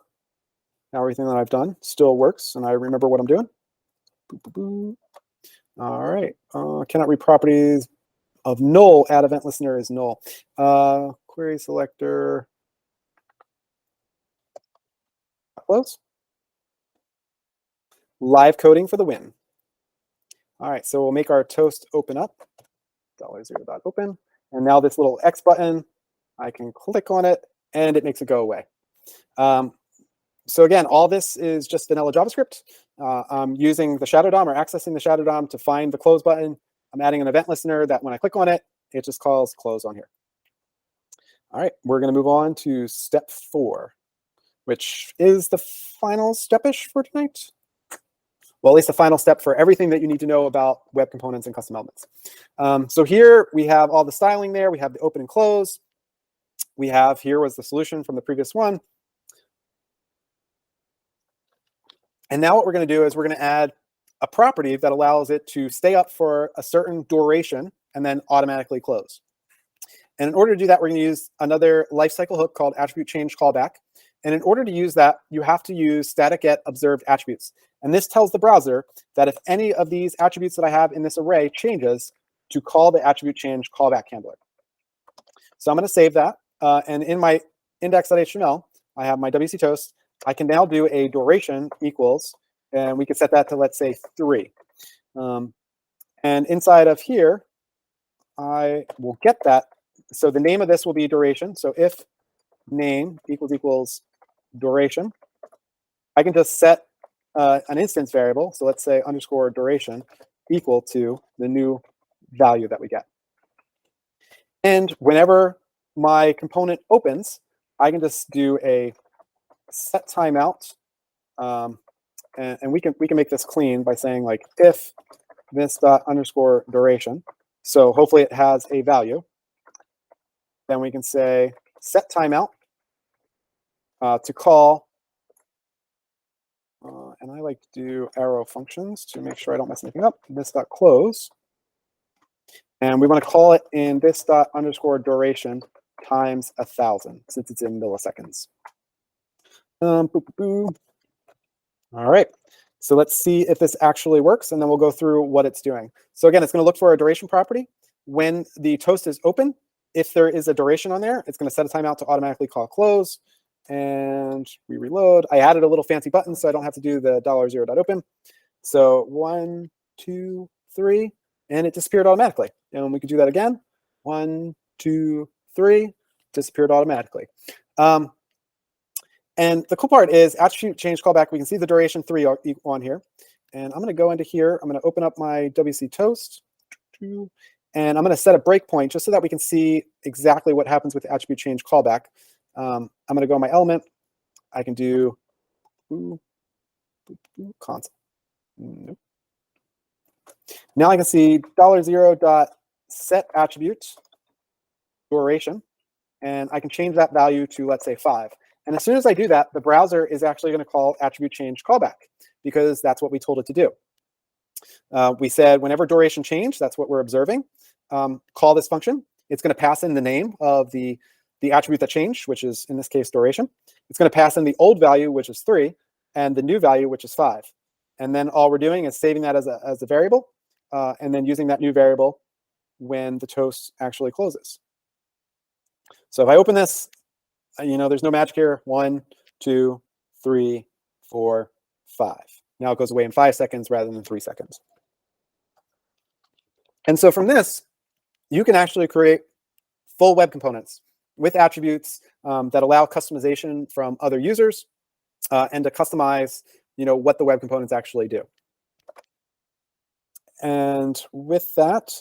now everything that I've done still works, and I remember what I'm doing. Boop, boop, boop. All right. Cannot read properties of null. Add event listener is null. Query selector. Close. Live coding for the win. All right. So we'll make our toast open up. $0.open. And now this little X button, I can click on it, and it makes it go away. So again, all this is just vanilla JavaScript. I'm using the shadow DOM or accessing the shadow DOM to find the close button. I'm adding an event listener that when I click on it, it just calls close on here. All right, we're going to move on to step 4, which is the final step-ish for tonight. Well, at least the final step for everything that you need to know about web components and custom elements. So here we have all the styling there. We have the open and close. We have here was the solution from the previous one. And now what we're going to do is we're going to add a property that allows it to stay up for a certain duration and then automatically close. And in order to do that, we're going to use another lifecycle hook called attribute change callback. And in order to use that, you have to use static get observed attributes. And this tells the browser that if any of these attributes that I have in this array changes, to call the attribute change callback handler. So I'm going to save that. And in my index.html, I have my WC Toast. I can now do a duration equals, and we can set that to, let's say, 3. And inside of here, I will get that. So the name of this will be duration. So if name equals duration, I can just set an instance variable. So let's say underscore duration equal to the new value that we get. And whenever my component opens, I can just do a set timeout, and we can make this clean by saying like if this dot underscore duration. So hopefully it has a value. Then we can say set timeout to call, and I like to do arrow functions to make sure I don't mess anything up. This dot close, and we want to call it in this dot underscore duration times 1,000 since it's in milliseconds. Boop, boop, boop. All right, so let's see if this actually works, and then we'll go through what it's doing. So again, it's going to look for a duration property. When the toast is open, if there is a duration on there, it's going to set a timeout to automatically call close, and we reload. I added a little fancy button so I don't have to do the $0.open. So 1, 2, 3, and it disappeared automatically. And we could do that again. 1, 2, 3, disappeared automatically. And the cool part is attribute change callback. We can see the duration 3 on here. And I'm going to go into here. I'm going to open up my WC Toast. And I'm going to set a breakpoint just so that we can see exactly what happens with the attribute change callback. I'm going to go to my element. I can do console. Nope. Now I can see $0.0 set attribute duration, and I can change that value to, let's say, 5. And as soon as I do that, the browser is actually going to call attribute change callback, because that's what we told it to do. We said whenever duration change, that's what we're observing, call this function. It's going to pass in the name of the attribute that changed, which is, in this case, duration. It's going to pass in the old value, which is 3, and the new value, which is 5. And then all we're doing is saving that as a variable, and then using that new variable when the toast actually closes. So if I open this, there's no magic here. 1, 2, 3, 4, 5. Now it goes away in 5 seconds rather than 3 seconds. And so from this, you can actually create full web components with attributes that allow customization from other users, and to customize, what the web components actually do. And with that,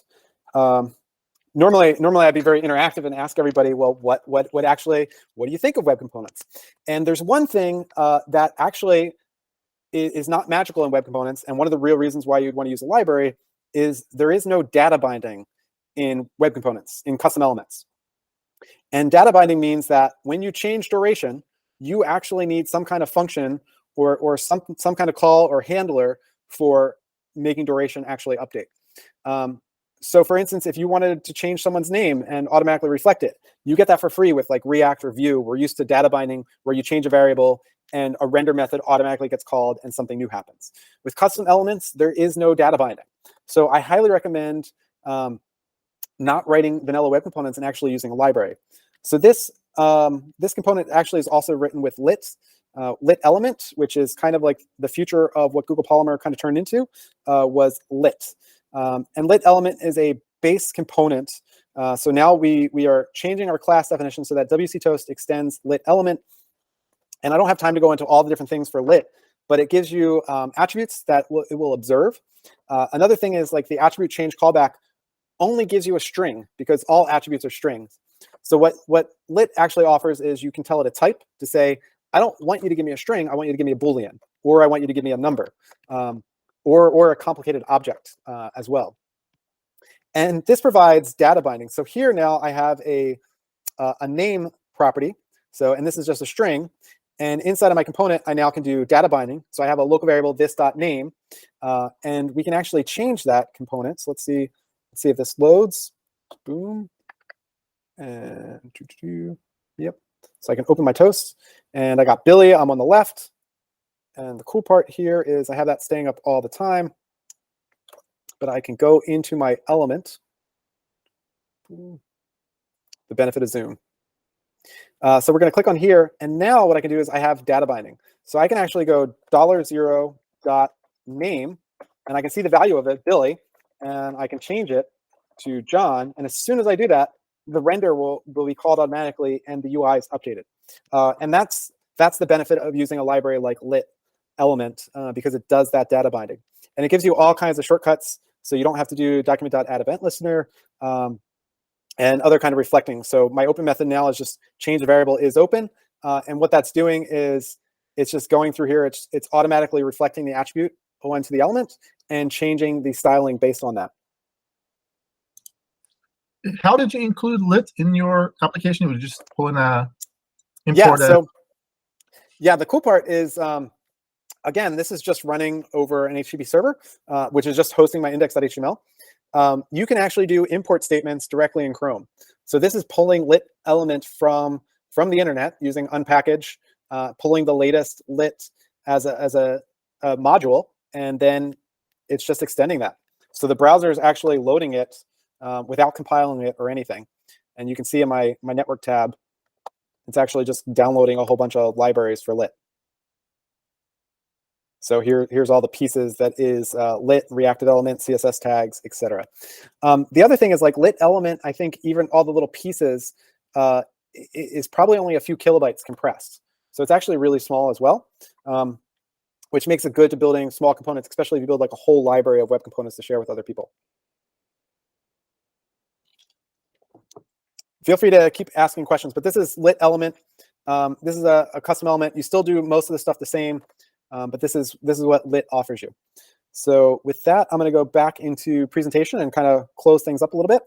normally I'd be very interactive and ask everybody, well, what do you think of web components? And there's one thing that actually is not magical in web components, and one of the real reasons why you'd want to use a library is there is no data binding in web components, in custom elements. And data binding means that when you change duration, you actually need some kind of function or some kind of call or handler for making duration actually update. So for instance, if you wanted to change someone's name and automatically reflect it, you get that for free with like React or Vue. We're used to data binding where you change a variable and a render method automatically gets called and something new happens. With custom elements, there is no data binding. So I highly recommend not writing vanilla web components and actually using a library. So this component actually is also written with lit element, which is kind of like the future of what Google Polymer kind of turned into, was lit. And lit element is a base component. So now we are changing our class definition so that WC Toast extends lit element. And I don't have time to go into all the different things for lit, but it gives you attributes that it will observe. Another thing is like the attribute change callback only gives you a string because all attributes are strings. So what lit actually offers is you can tell it a type to say, I don't want you to give me a string, I want you to give me a Boolean, or I want you to give me a number, or a complicated object as well. And this provides data binding. So here now I have a name property. So, and this is just a string. And inside of my component, I now can do data binding. So I have a local variable this.name, and we can actually change that component. So let's see if this loads. Boom. And yep. So I can open my toast, and I got Billy. I'm on the left. And the cool part here is I have that staying up all the time, but I can go into my element. The benefit of Zoom. So we're going to click on here, and now what I can do is I have data binding. So I can actually go $0.name, and I can see the value of it, Billy, and I can change it to John. And as soon as I do that, the render will be called automatically, and the UI is updated. And that's the benefit of using a library like lit element, because it does that data binding, and it gives you all kinds of shortcuts, so you don't have to do document.add event listener. And other kind of reflecting. So my open method now is just change the variable is open. And what that's doing is it's just going through here. It's automatically reflecting the attribute onto the element and changing the styling based on that. How did you include lit in your application? Would you just pull in a import? Yeah, the cool part is, again, this is just running over an HTTP server, which is just hosting my index.html. You can actually do import statements directly in Chrome. So this is pulling lit element from the internet using unpackage, pulling the latest lit as a module, and then it's just extending that. So the browser is actually loading it without compiling it or anything. And you can see in my network tab, it's actually just downloading a whole bunch of libraries for lit. So here's all the pieces that is lit, reactive element, CSS tags, etc. The other thing is like lit element, I think even all the little pieces is probably only a few kilobytes compressed. So it's actually really small as well, which makes it good to building small components, especially if you build like a whole library of web components to share with other people. Feel free to keep asking questions, but this is lit element. This is a custom element. You still do most of the stuff the same. But this is what lit offers you. So with that, I'm going to go back into presentation and kind of close things up a little bit.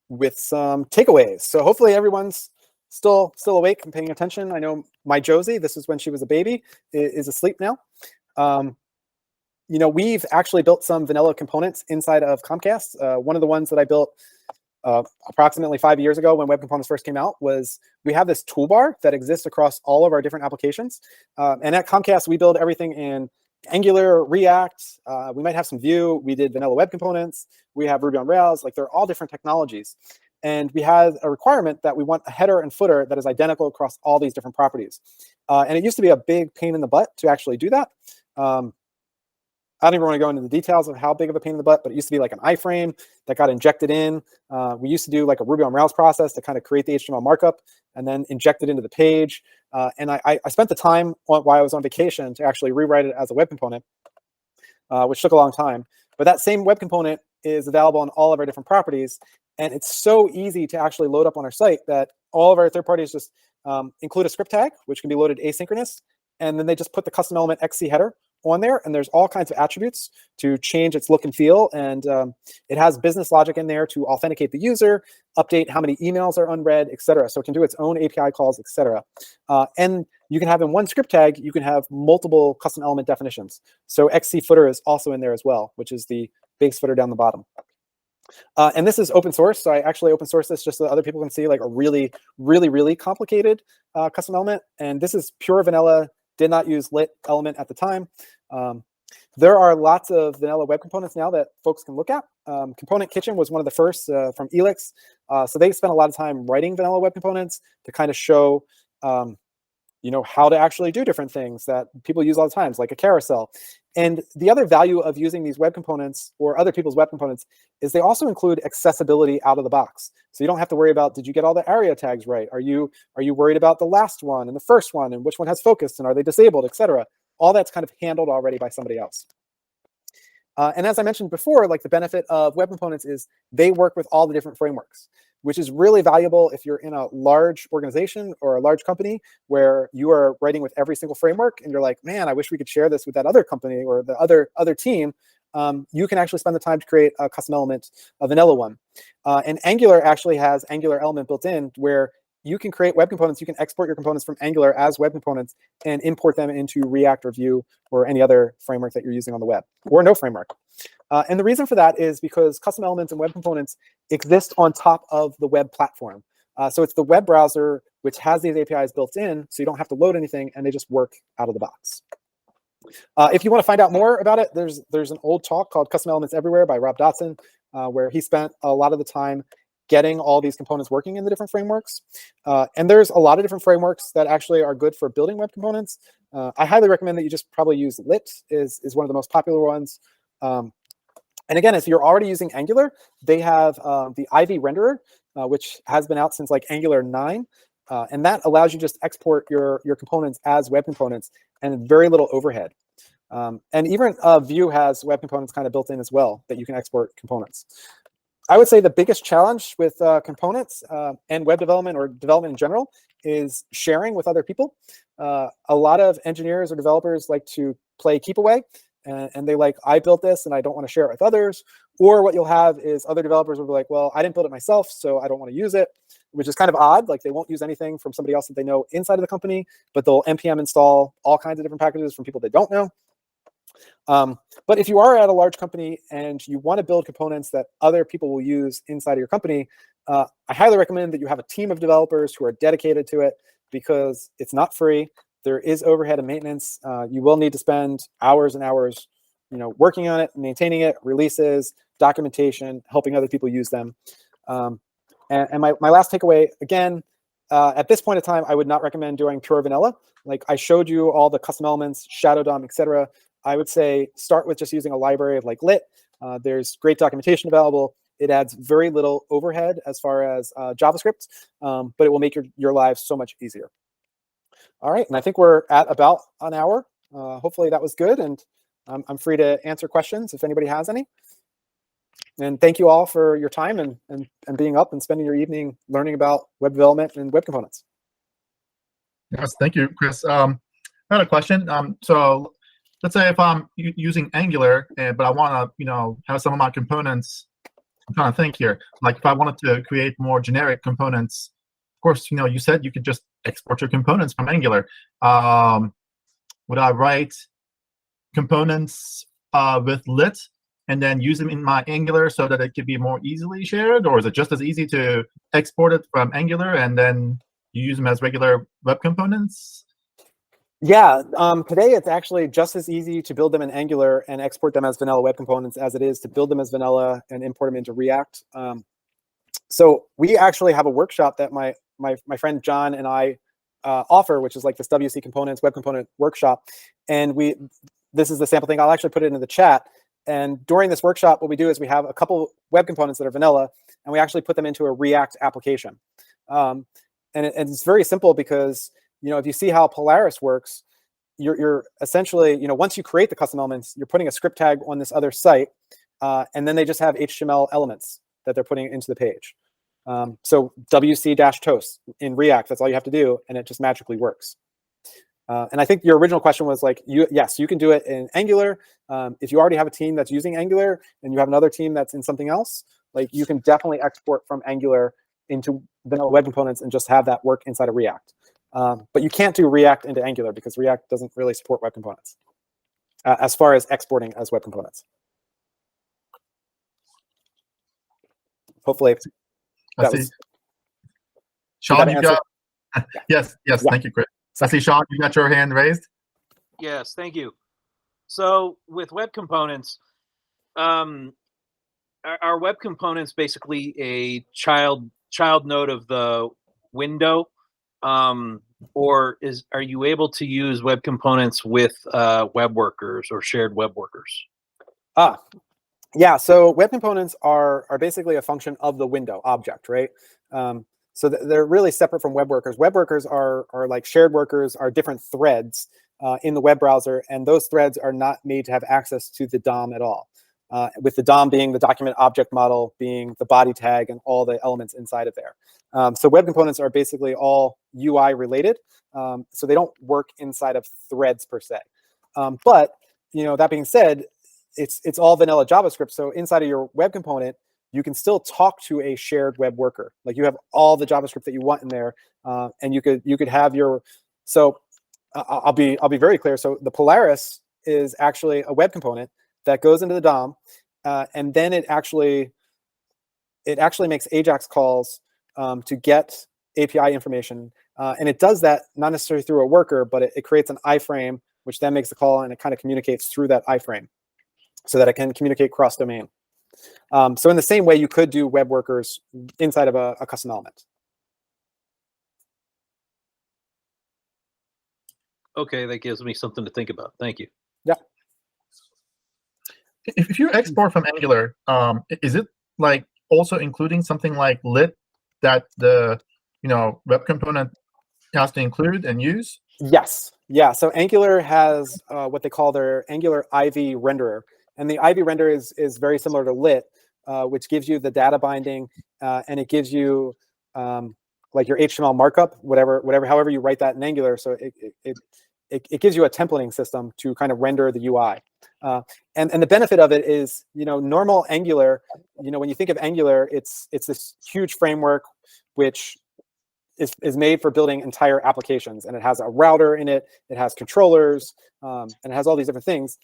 with some takeaways. So hopefully everyone's still awake and paying attention. I know my Josie, this is when she was a baby, is asleep now. We've actually built some vanilla components inside of Comcast. One of the ones that I built approximately 5 years ago when Web Components first came out was we have this toolbar that exists across all of our different applications. And at Comcast, we build everything in Angular, React. We might have some Vue. We did vanilla web components. We have Ruby on Rails. Like, they're all different technologies. And we had a requirement that we want a header and footer that is identical across all these different properties. And it used to be a big pain in the butt to actually do that. I don't even want to go into the details of how big of a pain in the butt, but it used to be like an iframe that got injected in. We used to do like a Ruby on Rails process to kind of create the HTML markup and then inject it into the page. And I spent the time while I was on vacation to actually rewrite it as a web component, which took a long time. But that same web component is available on all of our different properties. And it's so easy to actually load up on our site that all of our third parties just include a script tag, which can be loaded asynchronous. And then they just put the custom element XC header on there, and there's all kinds of attributes to change its look and feel, and it has business logic in there to authenticate the user, update how many emails are unread, etc. So it can do its own API calls, etc. And you can have in one script tag, you can have multiple custom element definitions. So XC footer is also in there as well, which is the base footer down the bottom. And this is open source, so I actually open source this just so that other people can see like a really, really, really complicated custom element. And this is pure vanilla. Did not use lit element at the time. There are lots of vanilla web components now that folks can look at. Component Kitchen was one of the first from Elix. So they spent a lot of time writing vanilla web components to kind of show how to actually do different things that people use all the time, like a carousel. And the other value of using these web components or other people's web components is they also include accessibility out of the box. So you don't have to worry about, did you get all the ARIA tags right? Are you worried about the last one and the first one and which one has focus and are they disabled, etc. All that's kind of handled already by somebody else. And as I mentioned before, like the benefit of web components is they work with all the different frameworks, which is really valuable if you're in a large organization or a large company where you are writing with every single framework and you're like, man, I wish we could share this with that other company or the other team. You can actually spend the time to create a custom element, a vanilla one. And Angular actually has Angular element built in where you can create web components. You can export your components from Angular as web components and import them into React or Vue or any other framework that you're using on the web, or no framework. And the reason for that is because custom elements and web components exist on top of the web platform. So it's the web browser which has these APIs built in, so you don't have to load anything, and they just work out of the box. If you want to find out more about it, there's an old talk called Custom Elements Everywhere by Rob Dotson, where he spent a lot of the time getting all these components working in the different frameworks. And there's a lot of different frameworks that actually are good for building web components. I highly recommend that you just probably use Lit, is one of the most popular ones. And again, if you're already using Angular, they have the Ivy renderer, which has been out since like Angular 9. And that allows you just export your components as web components and very little overhead. And even Vue has web components kind of built in as well that you can export components. I would say the biggest challenge with components and web development or development in general is sharing with other people. A lot of engineers or developers like to play keep away, and they like, I built this and I don't want to share it with others. Or what you'll have is other developers will be like, well, I didn't build it myself, so I don't want to use it, which is kind of odd. Like, they won't use anything from somebody else that they know inside of the company, but they'll npm install all kinds of different packages from people they don't know. But if you are at a large company and you want to build components that other people will use inside of your company, I highly recommend that you have a team of developers who are dedicated to it, because it's not free. There is overhead and maintenance. You will need to spend hours and hours, working on it, maintaining it, releases, documentation, helping other people use them. And my last takeaway, again, at this point in time, I would not recommend doing pure vanilla. Like, I showed you all the custom elements, shadow DOM, etc. I would say start with just using a library like Lit. There's great documentation available. It adds very little overhead as far as JavaScript, but it will make your lives so much easier. All right, and I think we're at about an hour. Hopefully that was good, and I'm free to answer questions if anybody has any. And thank you all for your time and being up and spending your evening learning about web development and web components. Yes, thank you, Chris. I had a question. So let's say if I'm using Angular, but I want to, have some of my components I'm trying to think here. Like if I wanted to create more generic components, of course, you said you could just export your components from Angular. Would I write components with lit and then use them in my Angular so that it could be more easily shared? Or is it just as easy to export it from Angular and then you use them as regular web components? Yeah, today it's actually just as easy to build them in Angular and export them as vanilla web components as it is to build them as vanilla and import them into React. So we actually have a workshop that my friend John and I offer, which is like this WC Components web component workshop. And this is the sample thing. I'll actually put it in the chat. And during this workshop, what we do is we have a couple web components that are vanilla, and we actually put them into a React application. And it's very simple because if you see how Polaris works, you're essentially, once you create the custom elements, you're putting a script tag on this other site, and then they just have HTML elements that they're putting into the page. So WC-toast in React, that's all you have to do, and it just magically works. And I think your original question was like, yes, you can do it in Angular. If you already have a team that's using Angular and you have another team that's in something else, like you can definitely export from Angular into vanilla web components and just have that work inside of React. But you can't do React into Angular because React doesn't really support web components as far as exporting as web components. Hopefully, that was. Sean, you got. Yes, Yeah. Thank you, Chris. I see, Sean, you got your hand raised. Yes, thank you. So with web components, are web components basically a child node of the window, or are you able to use web components with web workers or shared web workers? Yeah. So web components are basically a function of the window object, right? So they're really separate from web workers. Web workers are like shared workers, are different threads in the web browser, and those threads are not made to have access to the DOM at all. With the DOM being the document object model, being the body tag, and all the elements inside of there. So web components are basically all UI related, so they don't work inside of threads per se. But that being said, it's all vanilla JavaScript. So inside of your web component, you can still talk to a shared web worker. Like you have all the JavaScript that you want in there, and you could have your. So I'll be very clear. So the Polaris is actually a web component that goes into the DOM, and then it actually makes AJAX calls to get API information, and it does that not necessarily through a worker, but it creates an iframe, which then makes the call, and it kind of communicates through that iframe, so that it can communicate cross-domain. So in the same way, you could do web workers inside of a custom element. Okay, that gives me something to think about. Thank you. Yeah. If you export from Angular, is it like also including something like lit that the web component has to include and use? Yes. Yeah. So Angular has what they call their Angular IV renderer, and the IV renderer is very similar to lit, which gives you the data binding, and it gives you like your HTML markup, however you write that in Angular. So it gives you a templating system to kind of render the UI. And the benefit of it is, normal Angular, when you think of Angular, it's this huge framework which is made for building entire applications, and it has a router in it, it has controllers, and it has all these different things.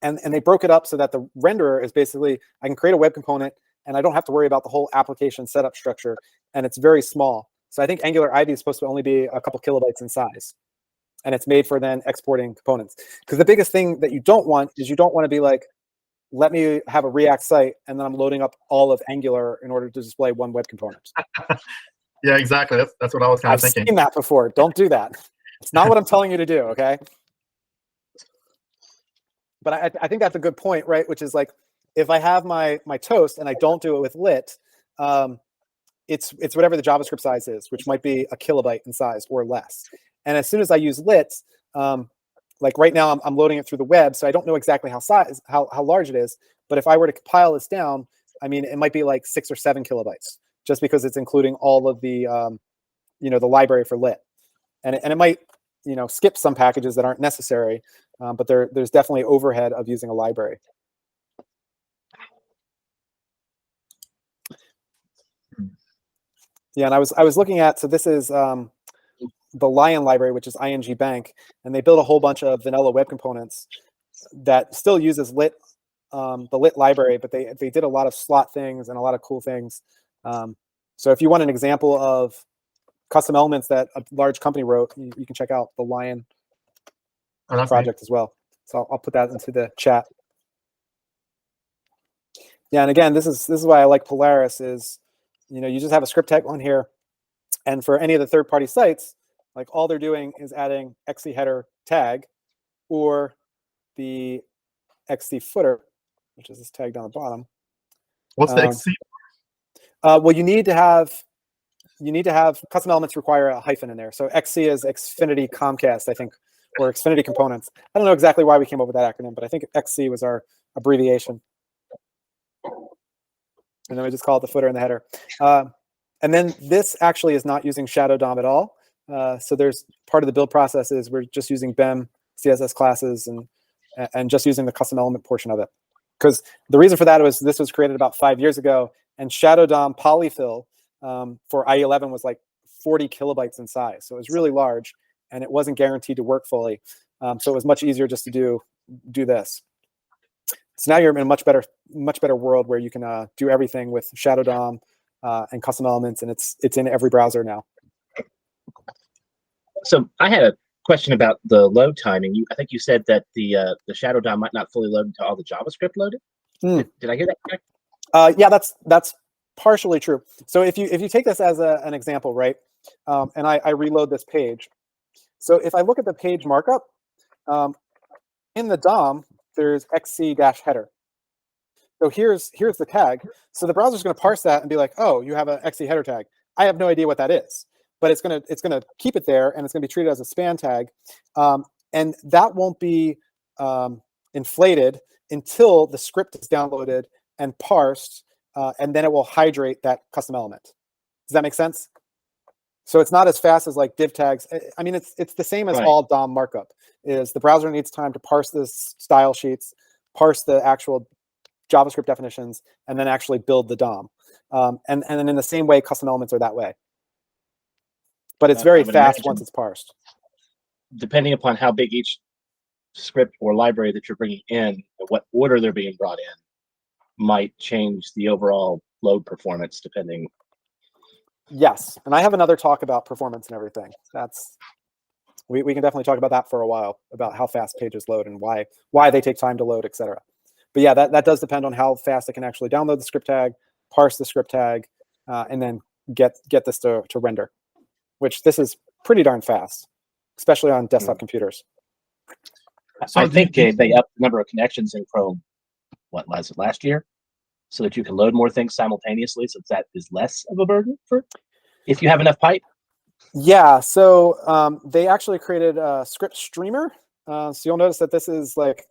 And they broke it up so that the renderer is basically, I can create a web component and I don't have to worry about the whole application setup structure, and it's very small. So I think Angular IV is supposed to only be a couple kilobytes in size, and it's made for then exporting components. Because the biggest thing that you don't want is you don't want to be like, let me have a React site and then I'm loading up all of Angular in order to display one web component. Yeah, exactly. That's what I was kind of thinking. I've seen that before. Don't do that. It's not what I'm telling you to do, okay? But I think that's a good point, right? Which is like, if I have my toast and I don't do it with lit, it's whatever the JavaScript size is, which might be a kilobyte in size or less. And as soon as I use lit, like right now I'm loading it through the web, so I don't know exactly how large it is. But if I were to compile this down, I mean, it might be like 6 or 7 kilobytes, just because it's including all of the the library for lit, and it might skip some packages that aren't necessary, but there's definitely overhead of using a library. Yeah, and I was looking at, so this is the Lion library, which is ING Bank, and they built a whole bunch of vanilla web components that still uses lit, the lit library, but they did a lot of slot things and a lot of cool things. So if you want an example of custom elements that a large company wrote, you can check out the Lion project as well. So I'll put that into the chat. Yeah, and again, this is why I like Polaris is, you just have a script tag on here, and for any of the third-party sites, like all they're doing is adding XC header tag or the XC footer, which is this tag down the bottom. What's the XC? Well, you need to have custom elements require a hyphen in there. So XC is Xfinity Comcast, I think, or Xfinity Components. I don't know exactly why we came up with that acronym, but I think XC was our abbreviation. And then we just call it the footer and the header. And then this actually is not using Shadow DOM at all. So there's part of the build process is we're just using BEM CSS classes and just using the custom element portion of it. Because the reason for that was this was created about 5 years ago, and Shadow DOM polyfill for IE11 was like 40 kilobytes in size. So it was really large, and it wasn't guaranteed to work fully. So it was much easier just to do this. So now you're in a much better world where you can do everything with Shadow DOM and custom elements, and it's in every browser now. So I had a question about the load timing. I think you said that the Shadow DOM might not fully load until all the JavaScript loaded. Did I hear that correct? Yeah, that's partially true. So if you take this as an example, right, and I reload this page. So if I look at the page markup, in the DOM, there's XC-header. So here's the tag. So the browser's going to parse that and be like, oh, you have an XC header tag. I have no idea what that is, but it's gonna keep it there, and it's going to be treated as a span tag, and that won't be inflated until the script is downloaded and parsed, and then it will hydrate that custom element. Does that make sense? So it's not as fast as like div tags. I mean, it's the same as all DOM markup. Is the browser needs time to parse the style sheets, parse the actual JavaScript definitions, and then actually build the DOM. And then in the same way, custom elements are that way. But it's very fast once it's parsed. Depending upon how big each script or library that you're bringing in, what order they're being brought in, might change the overall load performance depending. Yes, and I have another talk about performance and everything. We can definitely talk about that for a while, about how fast pages load and why they take time to load, etc. But yeah, that does depend on how fast it can actually download the script tag, parse the script tag, and then get this to render, which this is pretty darn fast, especially on desktop computers. So I think they upped the number of connections in Chrome, what was it, last year? So that you can load more things simultaneously, so that is less of a burden for if you have enough pipe. Yeah, so they actually created a script streamer. So you'll notice that this is like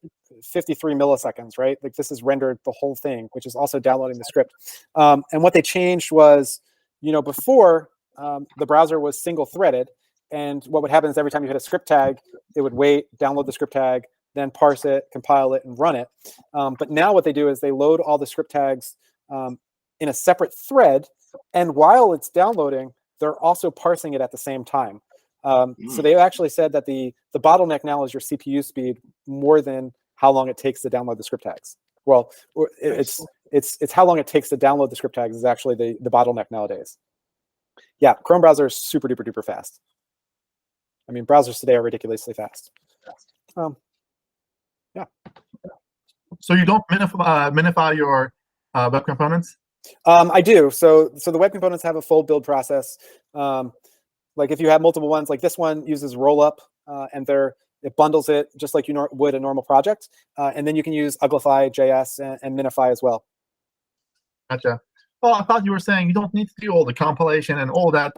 53 milliseconds, right? Like this is rendered the whole thing, which is also downloading the script. And what they changed was, before the browser was single threaded, and what would happen is every time you hit a script tag, it would wait, download the script tag, then parse it, compile it, and run it. But now what they do is they load all the script tags in a separate thread, and while it's downloading, they're also parsing it at the same time. So they actually said that the bottleneck now is your CPU speed more than how long it takes to download the script tags. Well, it's how long it takes to download the script tags is actually the bottleneck nowadays. Yeah, Chrome browser is super duper duper fast. I mean, browsers today are ridiculously fast. Yeah. So you don't minify your web components? I do. So the web components have a full build process. Like if you have multiple ones, like this one uses rollup, and it bundles it just like you would a normal project. And then you can use uglify.js and minify as well. Gotcha. Well, I thought you were saying you don't need to do all the compilation and all that,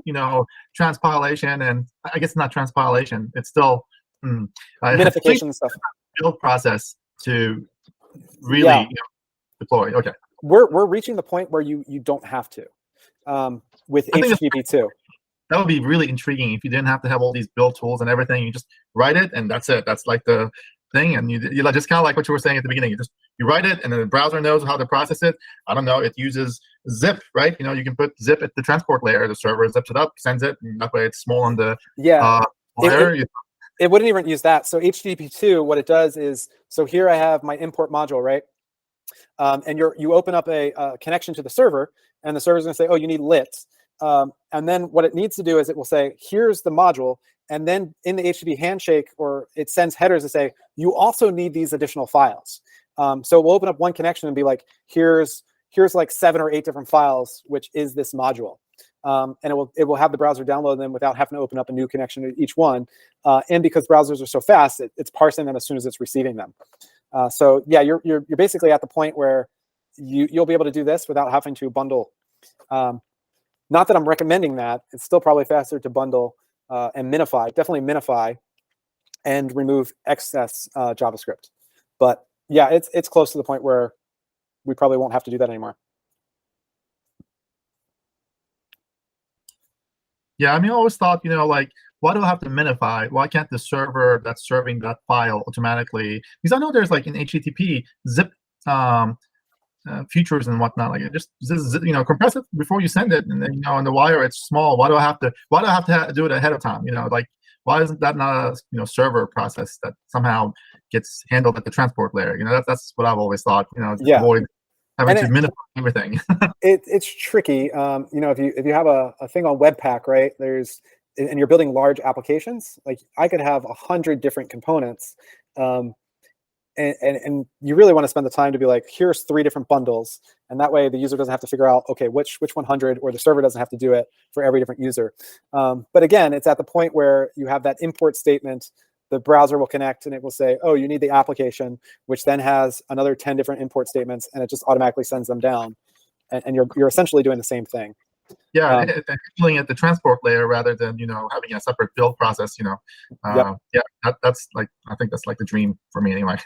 transpilation, and I guess not transpilation. It's still minification stuff. Build process to really deploy. Okay. We're reaching the point where you don't have to with HTTP2. That would be really intriguing if you didn't have to have all these build tools and everything. You just write it, and that's it. That's like the thing, and you just kind of like what you were saying at the beginning. You write it, and then the browser knows how to process it. I don't know. It uses zip, right? You can put zip at the transport layer. The server zips it up, sends it, and that way it's small on the layer. It wouldn't even use that. So HTTP2, what it does is, so here I have my import module, right? And you open up a connection to the server, and the server's going to say, oh, you need lit. And then what it needs to do is it will say, here's the module. And then in the HTTP handshake, or it sends headers to say, you also need these additional files. So we'll open up one connection and be like, here's like 7 or 8 different files, which is this module. And it will have the browser download them without having to open up a new connection to each one. And because browsers are so fast, it's parsing them as soon as it's receiving them. So yeah, you're basically at the point where you'll be able to do this without having to bundle. Not that I'm recommending that. It's still probably faster to bundle and minify, definitely minify, and remove excess JavaScript. But yeah, it's close to the point where we probably won't have to do that anymore. Yeah, I mean, I always thought, like, why do I have to minify? Why can't the server that's serving that file automatically? Because I know there's like in HTTP zip features and whatnot. Like, just compress it before you send it, and then on the wire it's small. Why do I have to do it ahead of time? Like, why isn't that not a server process that somehow gets handled at the transport layer? That's what I've always thought. Yeah. Avoid having to minify everything. It's tricky. If you have a thing on Webpack, right? And you're building large applications. Like, I could have 100 different components, and you really want to spend the time to be like, here's 3 different bundles, and that way the user doesn't have to figure out, okay, which 100, or the server doesn't have to do it for every different user. But again, it's at the point where you have that import statement. The browser will connect and it will say, oh, you need the application, which then has another 10 different import statements, and it just automatically sends them down. And you're essentially doing the same thing. Yeah, handling at the transport layer rather than having a separate build process. Yep. Yeah, that's like, I think that's like the dream for me anyway.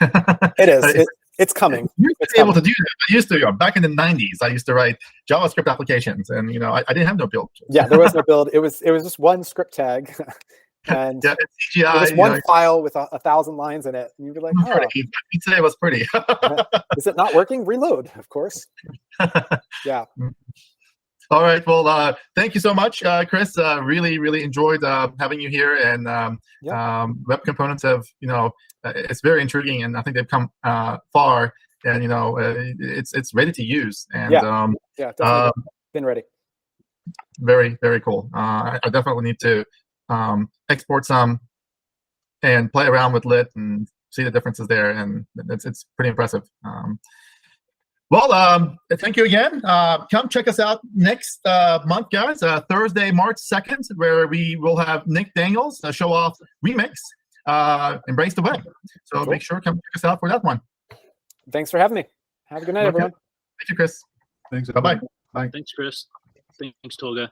It is. It's coming. You used to be able to do that. I used to, back in the 90s, I used to write JavaScript applications, and I didn't have no build. Yeah, there was no build. It was just one script tag. And yeah, CGI, it was one file with 1,000 lines in it, and you'd be like, "Oh, you'd say it was pretty." Is it not working? Reload, of course. Yeah. All right. Well, thank you so much, Chris. Really, really enjoyed having you here. And web components have, it's very intriguing, and I think they've come far. And it's ready to use. And definitely been ready. Very, very cool. I definitely need to export some and play around with lit and see the differences there, and it's pretty impressive. Well, thank you again. Come check us out next month, guys. Thursday, March 2nd, where we will have Nick Daniels show off Remix, Embrace the Web. So make sure come check us out for that one. Thanks for having me. Have a good night, everyone. Thank you, Chris. Thanks. Bye-bye. Bye. Thanks, Chris. Thanks, Tolga.